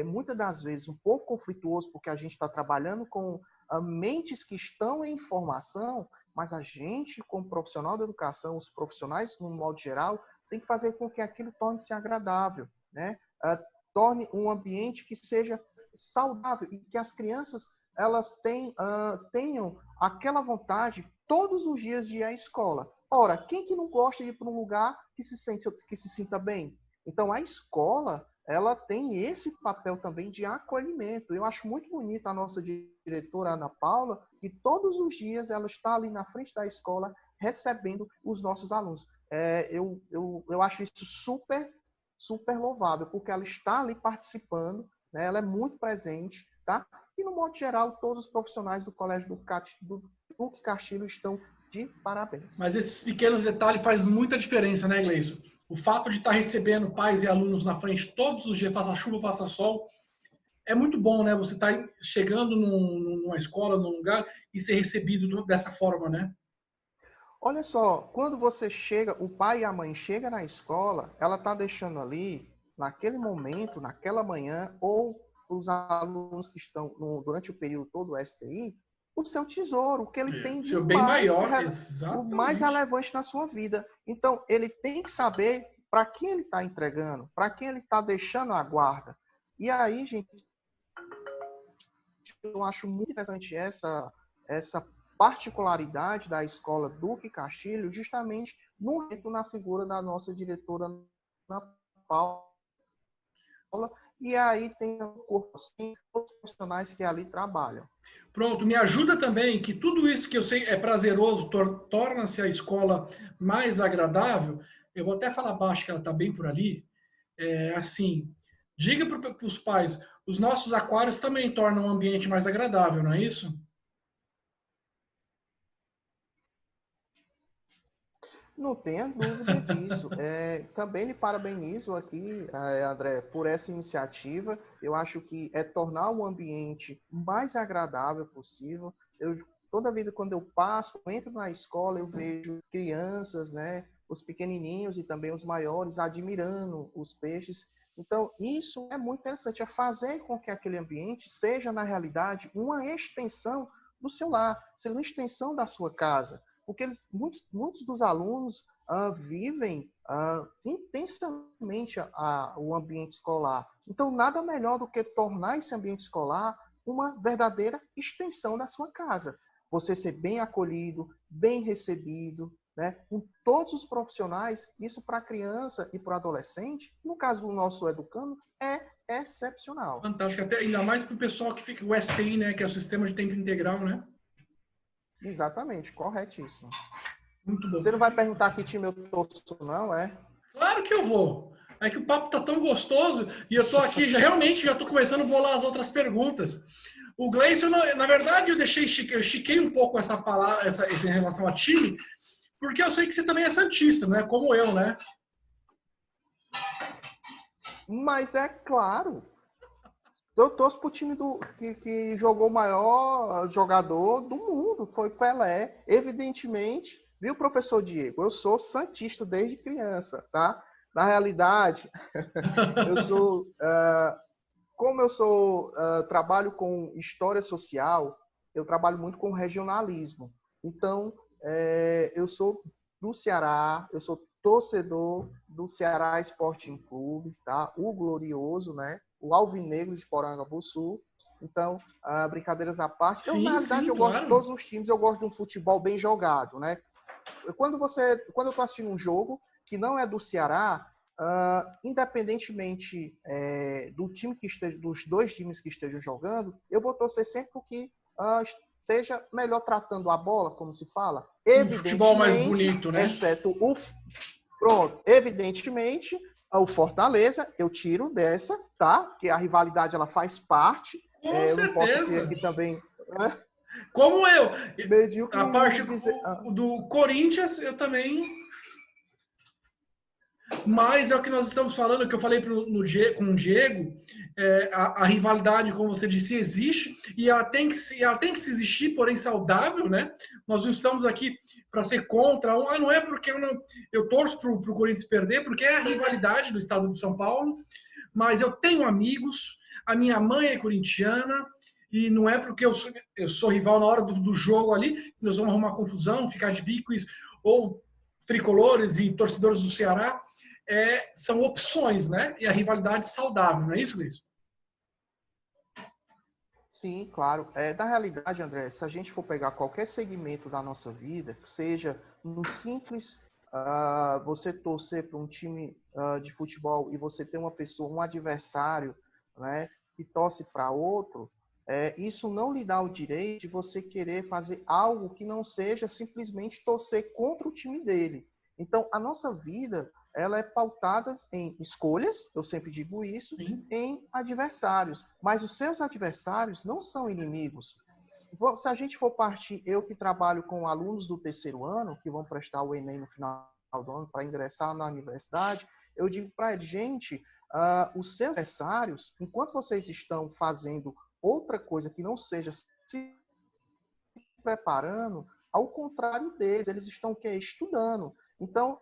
muitas das vezes, um pouco conflituoso, porque a gente está trabalhando com mentes que estão em formação, mas a gente, como profissional da educação, os profissionais, no modo geral, tem que fazer com que aquilo torne-se agradável, né? Torne um ambiente que seja saudável e que as crianças elas tenham aquela vontade todos os dias de ir à escola. Ora, quem que não gosta de ir para um lugar que se sinta bem? Então, a escola ela tem esse papel também de acolhimento. Eu acho muito bonita a nossa diretora Ana Paula, que todos os dias ela está ali na frente da escola recebendo os nossos alunos. Eu acho isso super, super louvável, porque ela está ali participando, né? Ela é muito presente, tá? E, no modo geral, todos os profissionais do Colégio do Duque Castilho estão de parabéns. Mas esses pequenos detalhes fazem muita diferença, né, Gleison? O fato de estar recebendo pais e alunos na frente todos os dias, faça chuva, faça sol, é muito bom, né? Você estar chegando numa escola, num lugar e ser recebido dessa forma, né? Olha só, quando você chega, o pai e a mãe chegam na escola, ela está deixando ali, naquele momento, naquela manhã, ou os alunos que estão durante o período todo do STI, o seu tesouro, o que ele tem de Seu bem maior, o mais exatamente. relevante na sua vida. Então, ele tem que saber para quem ele está entregando, para quem ele está deixando a guarda. E aí, gente, eu acho muito interessante essa particularidade da escola Duque Castilho, justamente no momento na figura da nossa diretora Ana Paula, e aí tem o corpo assim, os profissionais que ali trabalham. Pronto, me ajuda também que tudo isso que eu sei é prazeroso, torna-se a escola mais agradável. Eu vou até falar baixo que ela está bem por ali. Assim, diga para os pais, os nossos aquários também tornam o ambiente mais agradável, não é isso? Não tenha dúvida disso. Também lhe parabenizo aqui, André, por essa iniciativa. Eu acho que é tornar o ambiente mais agradável possível. Toda vida, quando eu passo, entro na escola, eu vejo crianças, né, os pequenininhos e também os maiores, admirando os peixes Então, isso é muito interessante, é fazer com que aquele ambiente seja, na realidade, uma extensão do seu lar, seja uma extensão da sua casa. Porque muitos dos alunos vivem intensamente o ambiente escolar. Então, nada melhor do que tornar esse ambiente escolar uma verdadeira extensão da sua casa. Você ser bem acolhido, bem recebido, né? Com todos os profissionais, isso para a criança e para o adolescente, no caso do nosso educando, é excepcional. Fantástico, até ainda mais para o pessoal que fica o STI, né, que é o Sistema de Tempo Integral, né? Exatamente, corretíssimo. Muito bom. Você não vai perguntar que time eu torço, não, é? Claro que eu vou. É que o papo tá tão gostoso e eu tô aqui, realmente já tô começando a bolar as outras perguntas. O Gleison, na verdade, eu estiquei um pouco essa palavra, em relação a time, porque eu sei que você também é santista, né? Como eu, né? Mas é claro, eu torço pro time que jogou o maior jogador do mundo, foi Pelé. Evidentemente, viu, professor Diego? Eu sou santista desde criança, tá? Na realidade, eu sou, como eu sou, trabalho com história social, eu trabalho muito com regionalismo. Então, eu sou do Ceará, eu sou torcedor do Ceará Sporting Clube, tá? O glorioso, né? O Alvinegro de Porangabuçu. Então, brincadeiras à parte, na realidade, eu gosto de todos os times, eu gosto de um futebol bem jogado, né? Quando eu estou assistindo um jogo que não é do Ceará, independentemente do time que esteja, dos dois times que estejam jogando, eu vou torcer sempre para que esteja melhor tratando a bola, como se fala. Um futebol mais bonito, né? Exceto evidentemente, o Fortaleza, eu tiro dessa, tá? Porque a rivalidade ela faz parte. Com eu certeza. Não posso ser aqui também. Né? Como eu. Medíocre A parte dizer... do Corinthians, eu também. Mas é o que nós estamos falando, que eu falei com o Diego, a rivalidade, como você disse, existe e ela tem que se existir, porém saudável, né? Nós não estamos aqui para ser contra, não é porque eu torço para o Corinthians perder, porque é a rivalidade do estado de São Paulo, mas eu tenho amigos, a minha mãe é corintiana, e não é porque eu sou rival na hora do jogo ali, nós vamos arrumar confusão, ficar de bicos, ou tricolores e torcedores do Ceará, são opções, né? E a rivalidade saudável, não é isso, Luiz? Sim, claro. Da realidade, André, se a gente for pegar qualquer segmento da nossa vida, que seja no simples, você torcer para um time de futebol e você ter uma pessoa, um adversário, né, que torce para outro, isso não lhe dá o direito de você querer fazer algo que não seja simplesmente torcer contra o time dele. Então, a nossa vida, ela é pautada em escolhas, eu sempre digo isso, Sim. em adversários. Mas os seus adversários não são inimigos. Se a gente for partir, eu que trabalho com alunos do terceiro ano, que vão prestar o Enem no final do ano para ingressar na universidade, eu digo para eles, gente, os seus adversários, enquanto vocês estão fazendo outra coisa que não seja se preparando, ao contrário deles, eles estão o quê? Estudando. Então,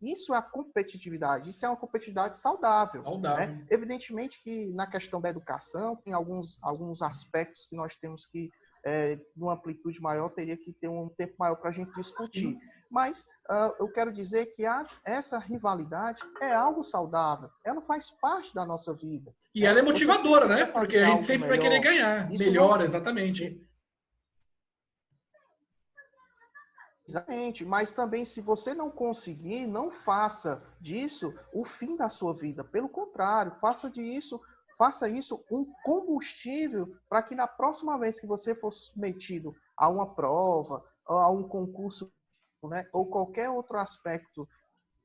isso é a competitividade, isso é uma competitividade saudável. Né? Evidentemente que na questão da educação, tem alguns aspectos que nós temos que, numa amplitude maior, teria que ter um tempo maior para a gente discutir. Sim. Mas eu quero dizer que essa rivalidade é algo saudável, ela faz parte da nossa vida. E ela é motivadora, né? Porque a gente sempre vai querer ganhar, melhor, exatamente. Exatamente, mas também se você não conseguir, não faça disso o fim da sua vida. Pelo contrário, faça isso um combustível para que na próxima vez que você for submetido a uma prova, a um concurso, né, ou qualquer outro aspecto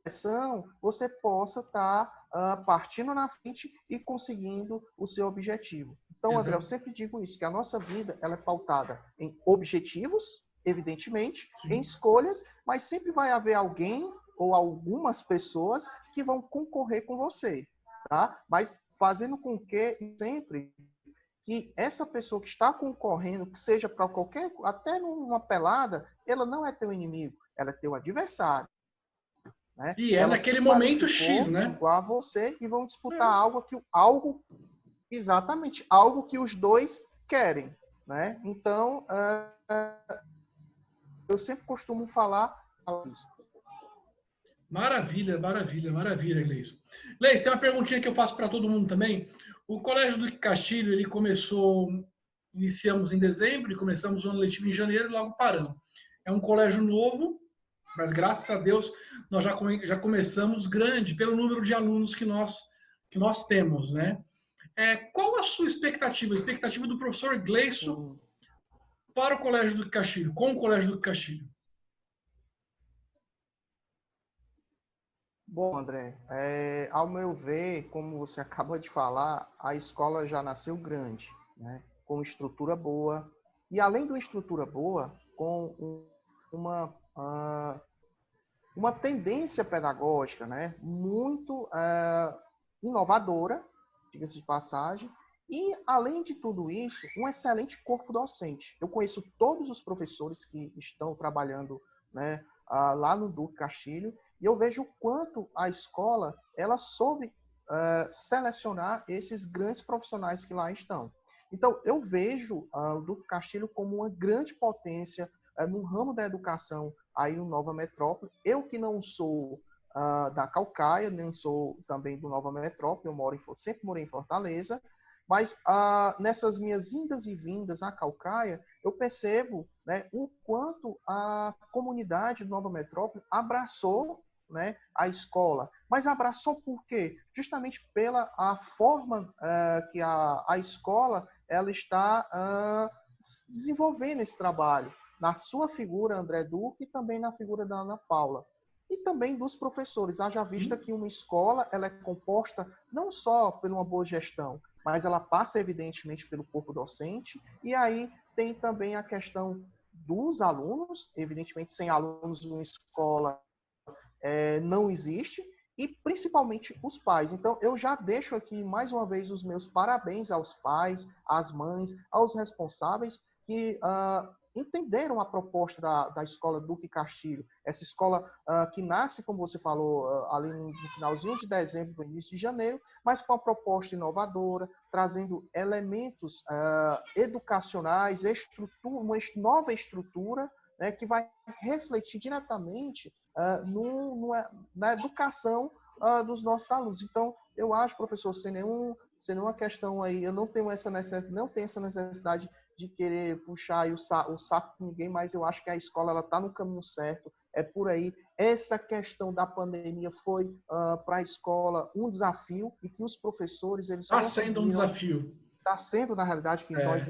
de seleção, você possa estar partindo na frente e conseguindo o seu objetivo. Então, André, eu sempre digo isso, que a nossa vida ela é pautada em objetivos, evidentemente, sim, em escolhas, mas sempre vai haver alguém ou algumas pessoas que vão concorrer com você, tá? Mas fazendo com que sempre que essa pessoa que está concorrendo, que seja para qualquer, até numa pelada, ela não é teu inimigo, ela é teu adversário. né? E é Ela naquele se momento X, qualificou né? igual a você e vão disputar algo, exatamente, algo que os dois querem, né? Então, eu sempre costumo falar isso. Maravilha, maravilha, maravilha, Gleison. Gleison, tem uma perguntinha que eu faço para todo mundo também. O Colégio do Castilho, ele começou, iniciamos em dezembro e começamos o ano letivo em janeiro e logo paramos. É um colégio novo, mas graças a Deus nós já começamos grande pelo número de alunos que nós temos, né? Qual a sua expectativa? A expectativa do professor Gleison para o Colégio do Castilho, com o Colégio do Castilho? Bom, André, ao meu ver, como você acabou de falar, a escola já nasceu grande, né? Com estrutura boa, e além de uma estrutura boa, com uma tendência pedagógica, né? Muito inovadora, diga-se de passagem, e, além de tudo isso, um excelente corpo docente. Eu conheço todos os professores que estão trabalhando, né, lá no Duque Castilho, e eu vejo o quanto a escola ela soube selecionar esses grandes profissionais que lá estão. Então, eu vejo o Duque Castilho como uma grande potência no ramo da educação aí no Nova Metrópole. Eu que não sou da Caucaia, nem sou também do Nova Metrópole, sempre morei em Fortaleza, mas nessas minhas indas e vindas à Caucaia, eu percebo, né, o quanto a comunidade do Nova Metrópole abraçou, né, a escola. Mas abraçou por quê? Justamente pela a forma que a escola ela está desenvolvendo esse trabalho. Na sua figura, André Duque, e também na figura da Ana Paula. E também dos professores. Haja vista que uma escola ela é composta não só por uma boa gestão, mas ela passa, evidentemente, pelo corpo docente, e aí tem também a questão dos alunos. Evidentemente, sem alunos, uma escola não existe, e principalmente os pais. Então, eu já deixo aqui, mais uma vez, os meus parabéns aos pais, às mães, aos responsáveis que entenderam a proposta da escola Duque Castilho. Essa escola que nasce, como você falou, ali no finalzinho de dezembro, no início de janeiro, mas com uma proposta inovadora, trazendo elementos educacionais, uma nova estrutura, né, que vai refletir diretamente na educação dos nossos alunos. Então, eu acho, professor, sem nenhuma questão aí, eu não tenho essa necessidade de querer puxar o saco com ninguém, mas eu acho que a escola está no caminho certo, é por aí. Essa questão da pandemia foi para a escola um desafio, e que os professores eles Está sendo um conseguiram. desafio. Está sendo, na realidade, que nós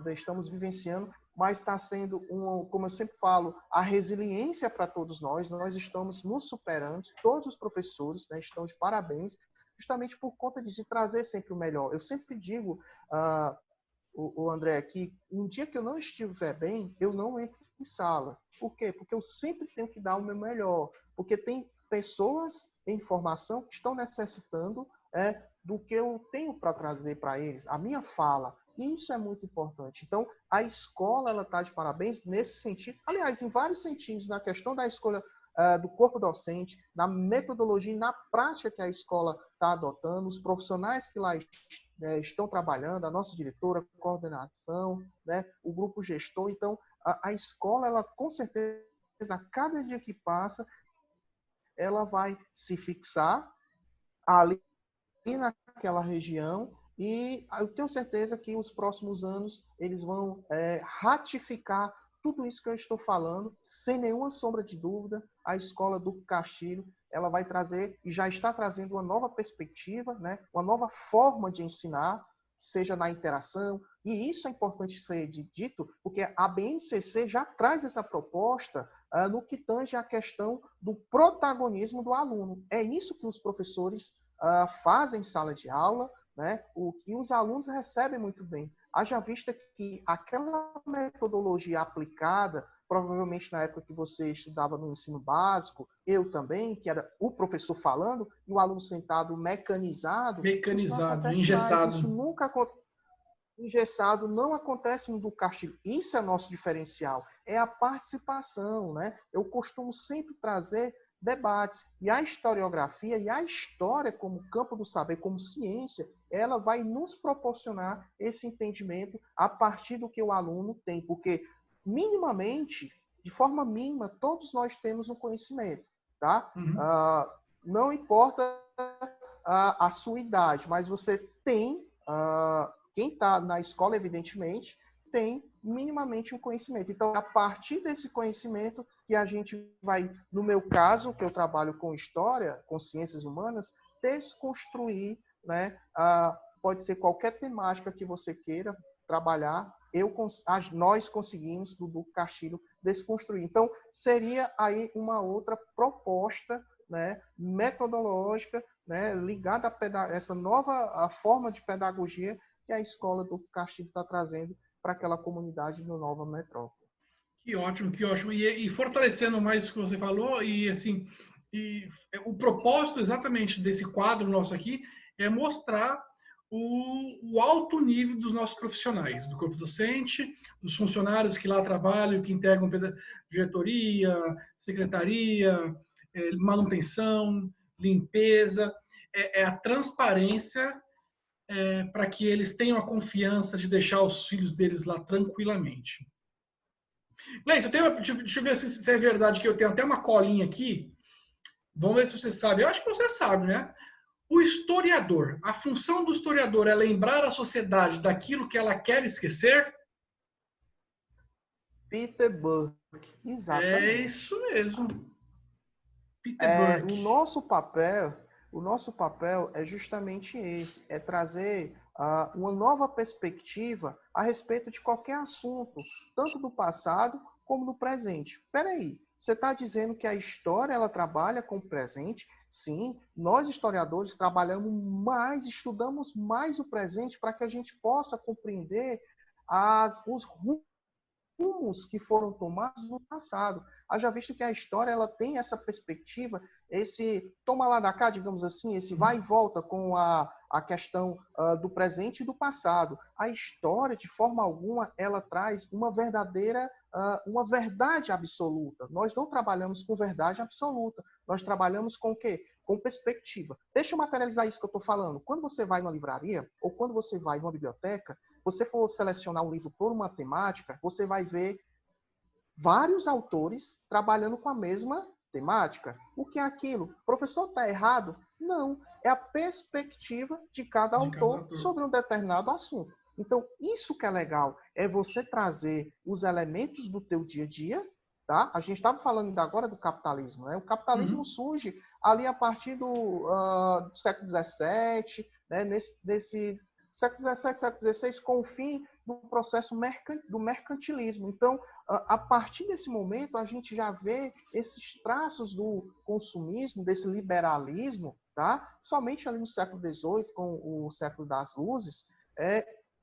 estamos vivenciando, mas está sendo, como eu sempre falo, a resiliência para todos nós. Nós estamos nos superando, todos os professores, né, estão de parabéns, justamente por conta de trazer sempre o melhor. Eu sempre digo, o André, que um dia que eu não estiver bem, eu não entro em sala. Por quê? Porque eu sempre tenho que dar o meu melhor. Porque tem pessoas em formação que estão necessitando do que eu tenho para trazer para eles, a minha fala. E isso é muito importante. Então, a escola ela está de parabéns nesse sentido. Aliás, em vários sentidos, na questão da escolha do corpo docente, na metodologia e na prática que a escola está adotando, os profissionais que lá estão trabalhando, a nossa diretora, a coordenação, né, o grupo gestor. Então, a escola, ela com certeza, a cada dia que passa, ela vai se fixar ali naquela região, e eu tenho certeza que os próximos anos eles vão ratificar tudo isso que eu estou falando, sem nenhuma sombra de dúvida. A escola do Castilho ela vai trazer, e já está trazendo, uma nova perspectiva, né? Uma nova forma de ensinar, seja na interação, e isso é importante ser dito, porque a BNCC já traz essa proposta no que tange a questão do protagonismo do aluno. É isso que os professores fazem em sala de aula, né? E os alunos recebem muito bem. Haja vista que aquela metodologia aplicada, provavelmente na época que você estudava no ensino básico, eu também, que era o professor falando e o aluno sentado mecanizado, isso não Mecanizado, acontece mais. engessado. Isso nunca engessado não acontece no do Castilho. Isso é nosso diferencial, é a participação, né? Eu costumo sempre trazer debates. E a historiografia e a história como campo do saber, como ciência, ela vai nos proporcionar esse entendimento a partir do que o aluno tem. Porque, minimamente, de forma mínima, todos nós temos um conhecimento. Tá? Uhum. Não importa a sua idade, mas você tem, quem está na escola, evidentemente, tem minimamente um conhecimento. Então, a partir desse conhecimento que a gente vai, no meu caso, que eu trabalho com história, com ciências humanas, desconstruir, né? Pode ser qualquer temática que você queira trabalhar, nós conseguimos, do Castilho, desconstruir. Então, seria aí uma outra proposta, né, metodológica, né, ligada a essa nova forma de pedagogia que a escola do Castilho está trazendo para aquela comunidade do Nova Metrópole. Que ótimo, que ótimo. E fortalecendo mais o que você falou, e assim, o propósito exatamente desse quadro nosso aqui é mostrar o alto nível dos nossos profissionais, do corpo docente, dos funcionários que lá trabalham, que integram diretoria, secretaria, manutenção, limpeza, a transparência para que eles tenham a confiança de deixar os filhos deles lá tranquilamente. Gleice, deixa eu ver se é verdade que eu tenho até uma colinha aqui. Vamos ver se você sabe. Eu acho que você sabe, né? O historiador, a função do historiador é lembrar a sociedade daquilo que ela quer esquecer? Peter Burke, É exatamente. isso mesmo. Peter Burke. O nosso papel é justamente esse, é trazer uma nova perspectiva a respeito de qualquer assunto, tanto do passado como do presente. Espera aí, você está dizendo que a história ela trabalha com o presente? Sim, nós historiadores trabalhamos mais, estudamos mais o presente para que a gente possa compreender os rumos que foram tomados no passado. Haja visto que a história ela tem essa perspectiva, esse toma lá da cá, digamos assim, esse vai e volta com a questão do presente e do passado. A história, de forma alguma, ela traz uma verdadeira, uma verdade absoluta. Nós não trabalhamos com verdade absoluta. Nós trabalhamos com o quê? Com perspectiva. Deixa eu materializar isso que eu estou falando. Quando você vai numa livraria ou quando você vai numa biblioteca, você for selecionar um livro por uma temática, você vai ver vários autores trabalhando com a mesma temática. O que é aquilo? O professor está errado? Não. É a perspectiva de cada autor sobre um determinado assunto. Então, isso que é legal, é você trazer os elementos do teu dia a dia, tá? A gente estava falando ainda agora do capitalismo, né? O capitalismo surge ali a partir do século XVII, né? Nesse século XVII, século XVI, com o fim do processo do mercantilismo. Então, a partir desse momento, a gente já vê esses traços do consumismo, desse liberalismo, tá? Somente ali no século XVIII, com o século das luzes,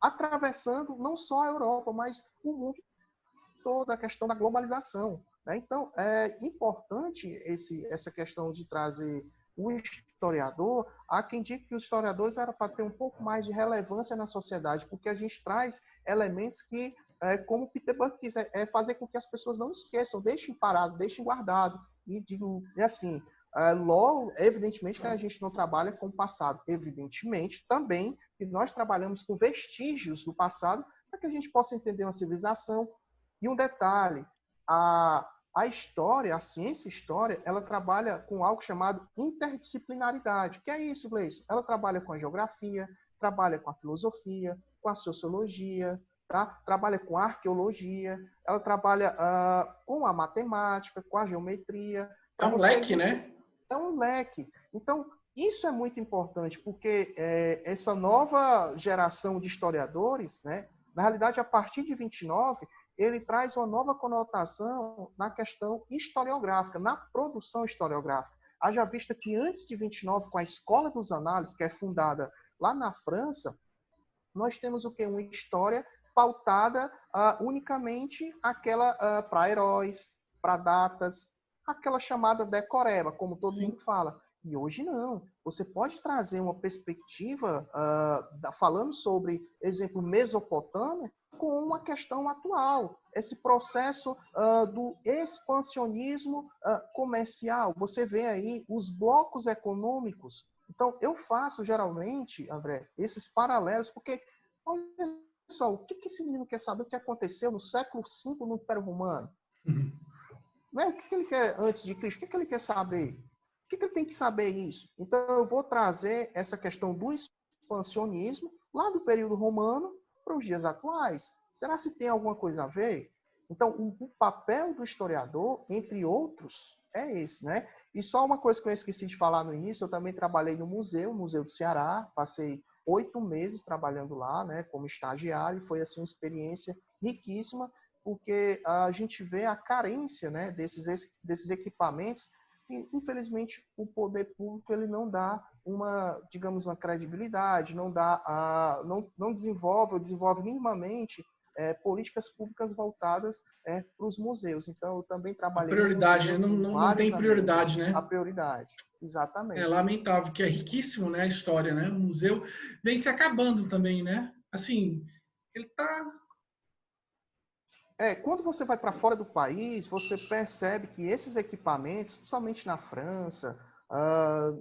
atravessando não só a Europa, mas o mundo todo, a questão da globalização. Né? Então, é importante essa questão de trazer o historiador. Há quem diga que os historiadores eram para ter um pouco mais de relevância na sociedade, porque a gente traz elementos que, como Peter Burke quis, fazer com que as pessoas não esqueçam, deixem parado, deixem guardado. E digo assim, logo, evidentemente que a gente não trabalha com o passado. Evidentemente também que nós trabalhamos com vestígios do passado para que a gente possa entender uma civilização. E um detalhe, a história, a ciência história, ela trabalha com algo chamado interdisciplinaridade. Que é isso, Gleison? Ela trabalha com a geografia, trabalha com a filosofia, com a sociologia, tá? Trabalha com a arqueologia, ela trabalha com a matemática, com a geometria. É um leque, né? É um leque. Então, isso é muito importante, porque essa nova geração de historiadores, né, na realidade, a partir de 29, ele traz uma nova conotação na questão historiográfica, na produção historiográfica. Haja vista que antes de 29, com a Escola dos Análises, que é fundada lá na França, nós temos o quê? Uma história pautada unicamente para heróis, para datas, aquela chamada decoreba, como todo mundo fala. E hoje não. Você pode trazer uma perspectiva falando sobre, exemplo, Mesopotâmia, com uma questão atual, esse processo do expansionismo comercial. Você vê aí os blocos econômicos. Então, eu faço geralmente, André, esses paralelos, porque, olha só, o que esse menino quer saber o que aconteceu no século V no Império Romano? Uhum. Né? O que ele quer antes de Cristo? O que ele quer saber? O que ele tem que saber isso? Então, eu vou trazer essa questão do expansionismo lá do período romano para os dias atuais. Será se tem alguma coisa a ver? Então, o papel do historiador, entre outros, é esse, né? E só uma coisa que eu esqueci de falar no início, eu também trabalhei no Museu do Ceará, passei 8 meses trabalhando lá, né, como estagiário, foi assim uma experiência riquíssima, porque a gente vê a carência, né, desses equipamentos e, infelizmente, o poder público ele não dá uma, digamos, uma credibilidade, não desenvolve ou desenvolve minimamente políticas públicas voltadas para os museus. Então, eu também A trabalhei no prioridade, né? museu, Não, tenho não, não vários tem amigos. prioridade, A né? prioridade, É exatamente. lamentável, que é riquíssimo, né, a história, né? O museu vem se acabando também, né? Assim, ele tá... Quando você vai para fora do país, você percebe que esses equipamentos, principalmente na França,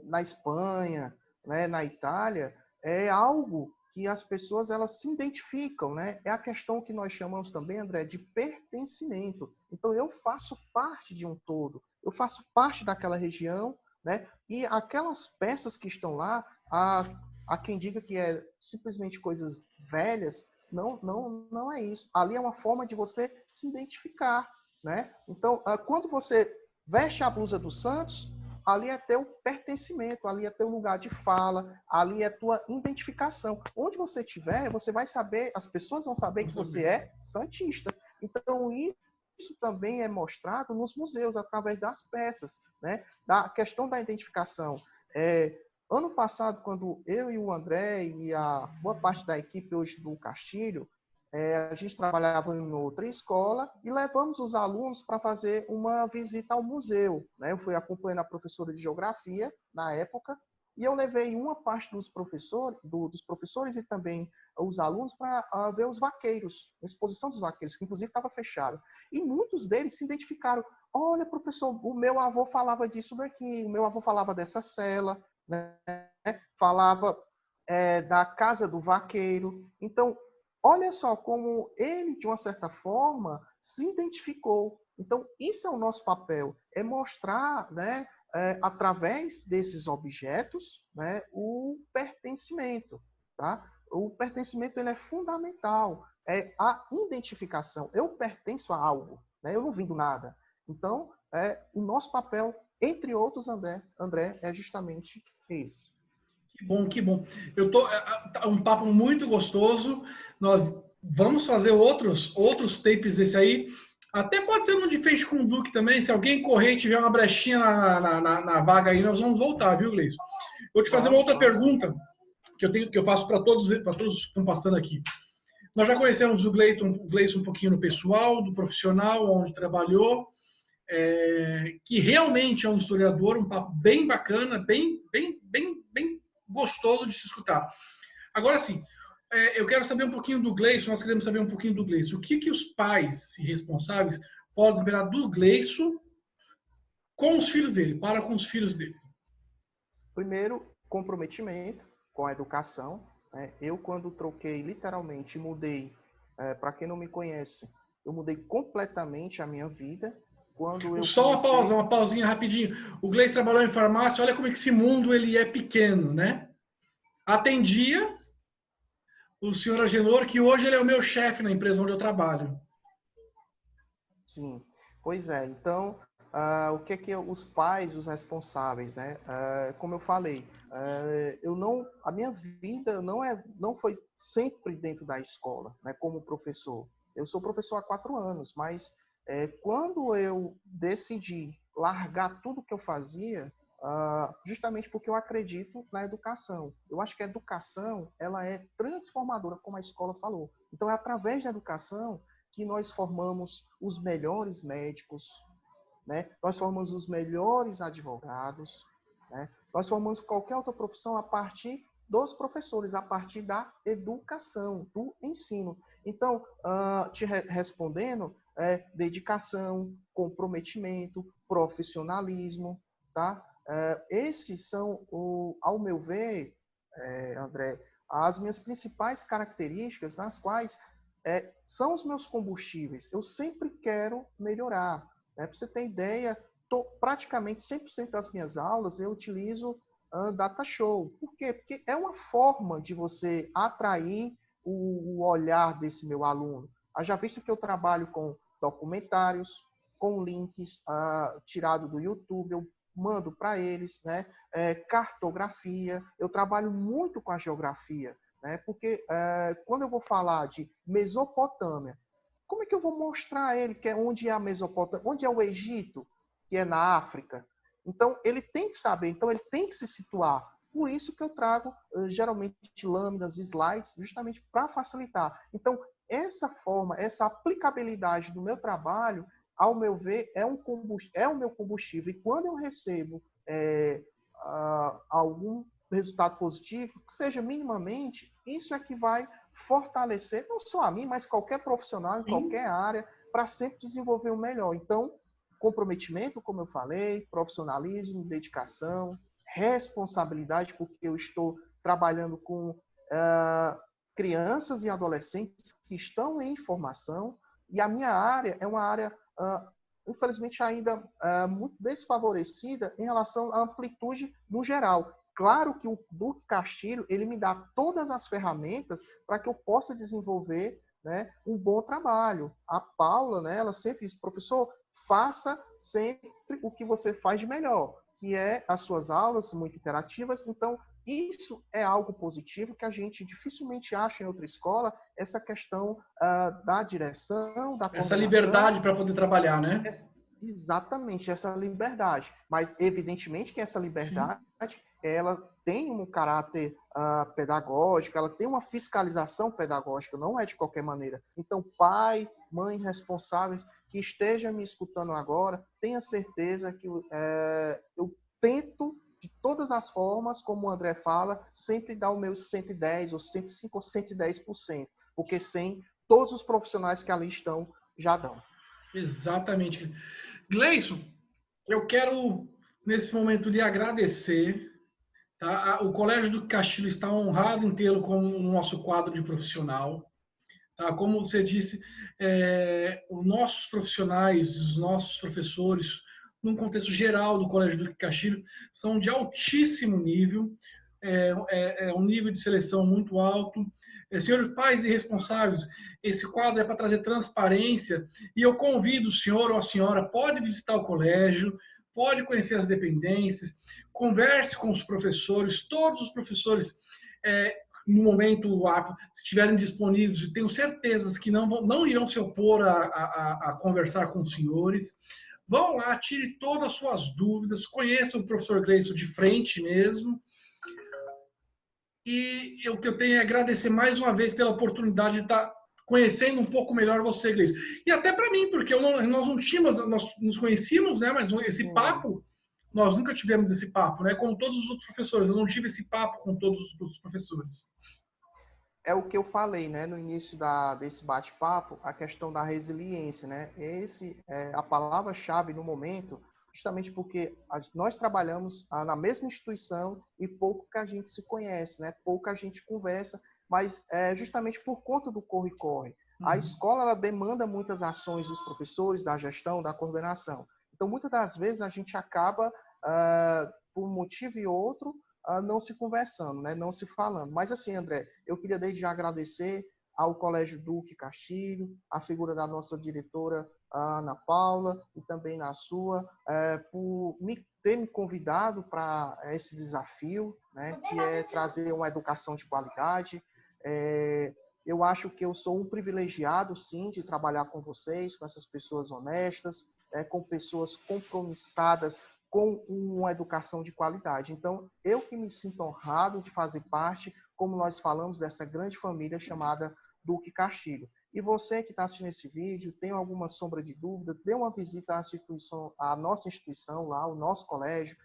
na Espanha, né, na Itália, é algo que as pessoas elas se identificam, né? É a questão que nós chamamos também, André, de pertencimento. Então, eu faço parte de um todo, eu faço parte daquela região, né? E aquelas peças que estão lá, há quem diga que é simplesmente coisas velhas, não é isso. Ali é uma forma de você se identificar, né? Então, quando você veste a blusa do Santos, ali é teu pertencimento, ali é teu lugar de fala, ali é tua identificação. Onde você estiver, você vai saber, as pessoas vão saber que você é santista. Então, isso também é mostrado nos museus, através das peças, né? Da questão da identificação. Ano passado, quando eu e o André e a boa parte da equipe hoje do Castilho, a gente trabalhava em outra escola e levamos os alunos para fazer uma visita ao museu, né? Eu fui acompanhando a professora de geografia na época e eu levei uma parte dos professores e também os alunos para ver os vaqueiros, a exposição dos vaqueiros, que inclusive estava fechada. E muitos deles se identificaram. Olha, professor, o meu avô falava disso daqui, o meu avô falava dessa cela, né? Falava da casa do vaqueiro. Então, olha só como ele, de uma certa forma, se identificou. Então, isso é o nosso papel, é mostrar, né, através desses objetos, né, o pertencimento. Tá? O pertencimento ele é fundamental, é a identificação. Eu pertenço a algo, né? Eu não vim do nada. Então, o nosso papel, entre outros, André, é justamente esse. Que bom, que bom. Eu tô um papo muito gostoso. Nós vamos fazer outros tapes desse aí. Até pode ser no de frente com o Duque também. Se alguém correr e tiver uma brechinha na vaga aí, nós vamos voltar, viu, Gleison? Vou te fazer uma outra Vamos. pergunta que eu faço para todos que estão passando aqui. Nós já conhecemos o Gleison um pouquinho no pessoal, do profissional, onde trabalhou, que realmente é um historiador, um papo bem bacana, bem gostoso de se escutar. Agora, sim, eu quero saber um pouquinho do Gleison, nós queremos saber um pouquinho do Gleison. O que os pais responsáveis podem esperar do Gleison com os filhos dele, para com os filhos dele? Primeiro, comprometimento com a educação. Eu, quando troquei, literalmente, mudei, para quem não me conhece, eu mudei completamente a minha vida. Quando eu Só comecei... uma pausinha rapidinho. O Gleison trabalhou em farmácia, olha como é que esse mundo ele é pequeno, né? Atendia o senhor Agenor, que hoje ele é o meu chefe na empresa onde eu trabalho. Sim, pois é. Então, o que os pais, os responsáveis, né? Como eu falei, a minha vida não foi sempre dentro da escola, né? Como professor. Eu sou professor há 4 anos, mas quando eu decidi largar tudo que eu fazia, justamente porque eu acredito na educação. Eu acho que a educação ela é transformadora, como a escola falou. Então, é através da educação que nós formamos os melhores médicos, né? Nós formamos os melhores advogados, né? Nós formamos qualquer outra profissão a partir dos professores, a partir da educação, do ensino. Então, respondendo, dedicação, comprometimento, profissionalismo, tá? Esses são, ao meu ver, André, as minhas principais características, nas quais são os meus combustíveis. Eu sempre quero melhorar. Para você ter ideia, praticamente 100% das minhas aulas eu utilizo Data Show. Por quê? Porque é uma forma de você atrair o olhar desse meu aluno. Haja visto que eu trabalho com documentários, com links tirados do YouTube, eu mando para eles, né? Cartografia, eu trabalho muito com a geografia, né? Porque quando eu vou falar de Mesopotâmia, como é que eu vou mostrar a ele onde é a Mesopotâmia, onde é o Egito, que é na África? Então, ele tem que saber, então ele tem que se situar. Por isso que eu trago, geralmente, lâminas, slides, justamente para facilitar. Então, essa forma, essa aplicabilidade do meu trabalho, ao meu ver, é o meu combustível. E quando eu recebo algum resultado positivo, que seja minimamente, isso é que vai fortalecer, não só a mim, mas qualquer profissional em qualquer área, para sempre desenvolver o melhor. Então, comprometimento, como eu falei, profissionalismo, dedicação, responsabilidade, porque eu estou trabalhando com crianças e adolescentes que estão em formação, e a minha área é uma área, infelizmente, ainda muito desfavorecida em relação à amplitude no geral. Claro que o Duque Castilho, ele me dá todas as ferramentas para que eu possa desenvolver, né, um bom trabalho. A Paula, né, ela sempre diz, professor, faça sempre o que você faz de melhor, que é as suas aulas muito interativas. Então, isso é algo positivo que a gente dificilmente acha em outra escola, essa questão da direção, da Essa coordenação. liberdade para poder trabalhar, né? Exatamente, essa liberdade. Mas, evidentemente, que essa liberdade, ela tem um caráter pedagógico, ela tem uma fiscalização pedagógica, não é de qualquer maneira. Então, pai, mãe responsáveis que esteja me escutando agora, tenha certeza que eu tento, de todas as formas, como o André fala, sempre dar o meu 110, ou 105, ou 110%, porque sem todos os profissionais que ali estão já dão. Exatamente. Gleison, eu quero, nesse momento, lhe agradecer. Tá? O Colégio do Castilho está honrado em tê-lo como o nosso quadro de profissional. Tá? Como você disse, os nossos profissionais, os nossos professores, num contexto geral do Colégio do Castilho, são de altíssimo nível, um nível de seleção muito alto. Senhores pais e responsáveis, esse quadro é para trazer transparência e eu convido o senhor ou a senhora, pode visitar o colégio, pode conhecer as dependências, converse com os professores, todos os professores, no momento, se estiverem disponíveis, tenho certeza que não irão se opor a conversar com os senhores. Vão lá, tire todas as suas dúvidas, conheçam o professor Gleison de frente mesmo. E o que eu tenho é agradecer mais uma vez pela oportunidade de estar conhecendo um pouco melhor você, Gleison. E até para mim, porque nós não tínhamos, nós nos conhecíamos, né? Mas esse papo, nós nunca tivemos esse papo, né? Com todos os outros professores, eu não tive esse papo com todos os outros professores. É o que eu falei, né, no início desse bate-papo, a questão da resiliência, né? Esse é a palavra-chave no momento, justamente porque nós trabalhamos na mesma instituição e pouco que a gente se conhece, né? Pouco a gente conversa, mas justamente por conta do corre-corre. A escola, ela demanda muitas ações dos professores, da gestão, da coordenação. Então, muitas das vezes, a gente acaba, por um motivo e outro, não se conversando, né? Não se falando. Mas assim, André, eu queria desde já agradecer ao Colégio Duque Castilho, a figura da nossa diretora Ana Paula e também na sua, por ter me convidado para esse desafio, né? Que é trazer uma educação de qualidade. Eu acho que eu sou um privilegiado, sim, de trabalhar com vocês, com essas pessoas honestas, com pessoas compromissadas com uma educação de qualidade. Então, eu que me sinto honrado de fazer parte, como nós falamos, dessa grande família chamada Duque Castilho. E você que está assistindo esse vídeo, tem alguma sombra de dúvida, dê uma visita à nossa instituição lá, o nosso colégio,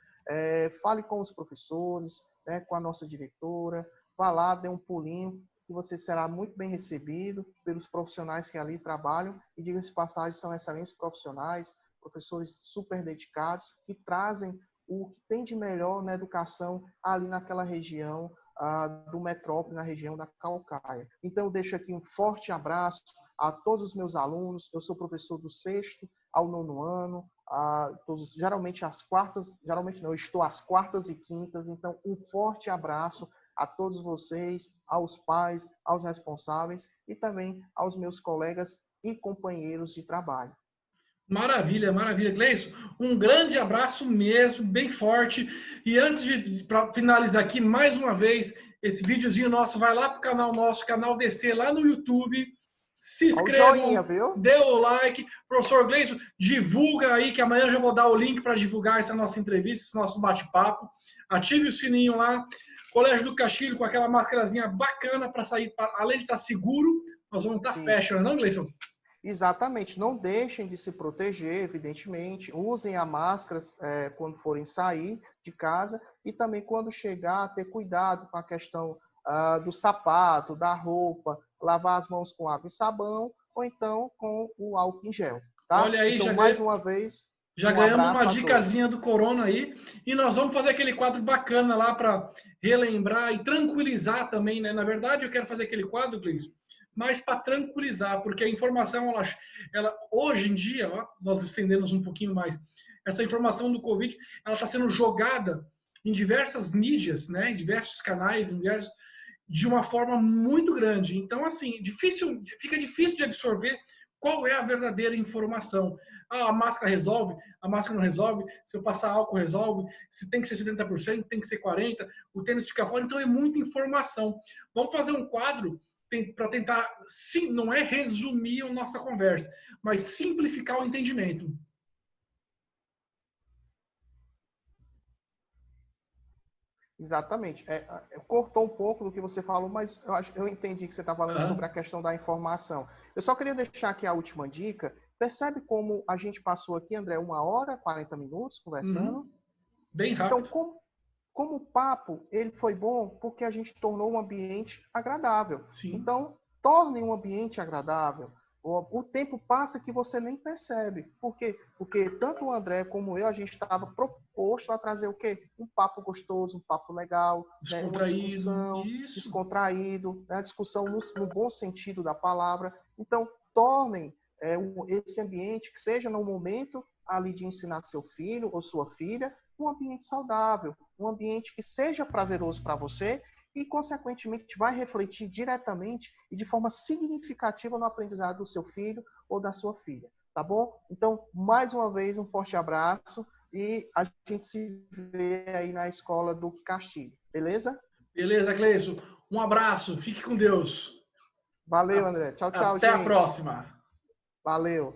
fale com os professores, né, com a nossa diretora, vá lá, dê um pulinho, que você será muito bem recebido pelos profissionais que ali trabalham, e diga-se de passagem, são excelentes profissionais, professores super dedicados, que trazem o que tem de melhor na educação ali naquela região do metrópole, na região da Caucaia. Então, eu deixo aqui um forte abraço a todos os meus alunos. Eu sou professor do 6º ao 9º ano, geralmente às quartas, geralmente não, eu estou às quartas e quintas, então um forte abraço a todos vocês, aos pais, aos responsáveis e também aos meus colegas e companheiros de trabalho. Maravilha, maravilha, Gleison. Um grande abraço mesmo, bem forte. E antes de finalizar aqui, mais uma vez, esse videozinho nosso vai lá para o nosso canal DC lá no YouTube. Se inscrevam, joinha, viu? Dê o like. Professor Gleison, divulga aí, que amanhã eu já vou dar o link para divulgar essa nossa entrevista, esse nosso bate-papo. Ative o sininho lá. Colégio do Castilho, com aquela máscarazinha bacana para sair, além de estar seguro, nós vamos estar fashion, não, Gleison? Exatamente, não deixem de se proteger, evidentemente, usem a máscara quando forem sair de casa e também quando chegar, ter cuidado com a questão do sapato, da roupa, lavar as mãos com água e sabão ou então com o álcool em gel, tá? Olha aí, então, mais uma vez, já ganhamos uma dicasinha do Corona aí e nós vamos fazer aquele quadro bacana lá para relembrar e tranquilizar também, né? Na verdade, eu quero fazer aquele quadro, Gleison, mas para tranquilizar, porque a informação, ela hoje em dia, ó, nós estendemos um pouquinho mais, essa informação do Covid, ela está sendo jogada em diversas mídias, né, em diversos canais, de uma forma muito grande. Então, assim, fica difícil de absorver qual é a verdadeira informação. A máscara resolve, a máscara não resolve, se eu passar álcool resolve, se tem que ser 70%, tem que ser 40%, o tênis fica fora, então é muita informação. Vamos fazer um quadro para tentar, sim, não é resumir a nossa conversa, mas simplificar o entendimento. Exatamente. Cortou um pouco do que você falou, mas eu entendi que você está falando sobre a questão da informação. Eu só queria deixar aqui a última dica. Percebe como a gente passou aqui, André, 1h, 40 minutos conversando? Bem rápido. Então, como o papo ele foi bom, porque a gente tornou um ambiente agradável. Sim. Então, torne um ambiente agradável. O tempo passa que você nem percebe. Por quê? Porque tanto o André como eu, a gente estava proposto a trazer o quê? Um papo gostoso, um papo legal, né? Uma discussão descontraído, né? Discussão no bom sentido da palavra. Então, tornem esse ambiente, que seja no momento ali de ensinar seu filho ou sua filha, um ambiente saudável, um ambiente que seja prazeroso para você e, consequentemente, vai refletir diretamente e de forma significativa no aprendizado do seu filho ou da sua filha, tá bom? Então, mais uma vez, um forte abraço e a gente se vê aí na Escola do Castilho, beleza? Beleza, Gleison. Um abraço, fique com Deus. Valeu, André. Tchau, tchau, Até gente. a próxima. Valeu.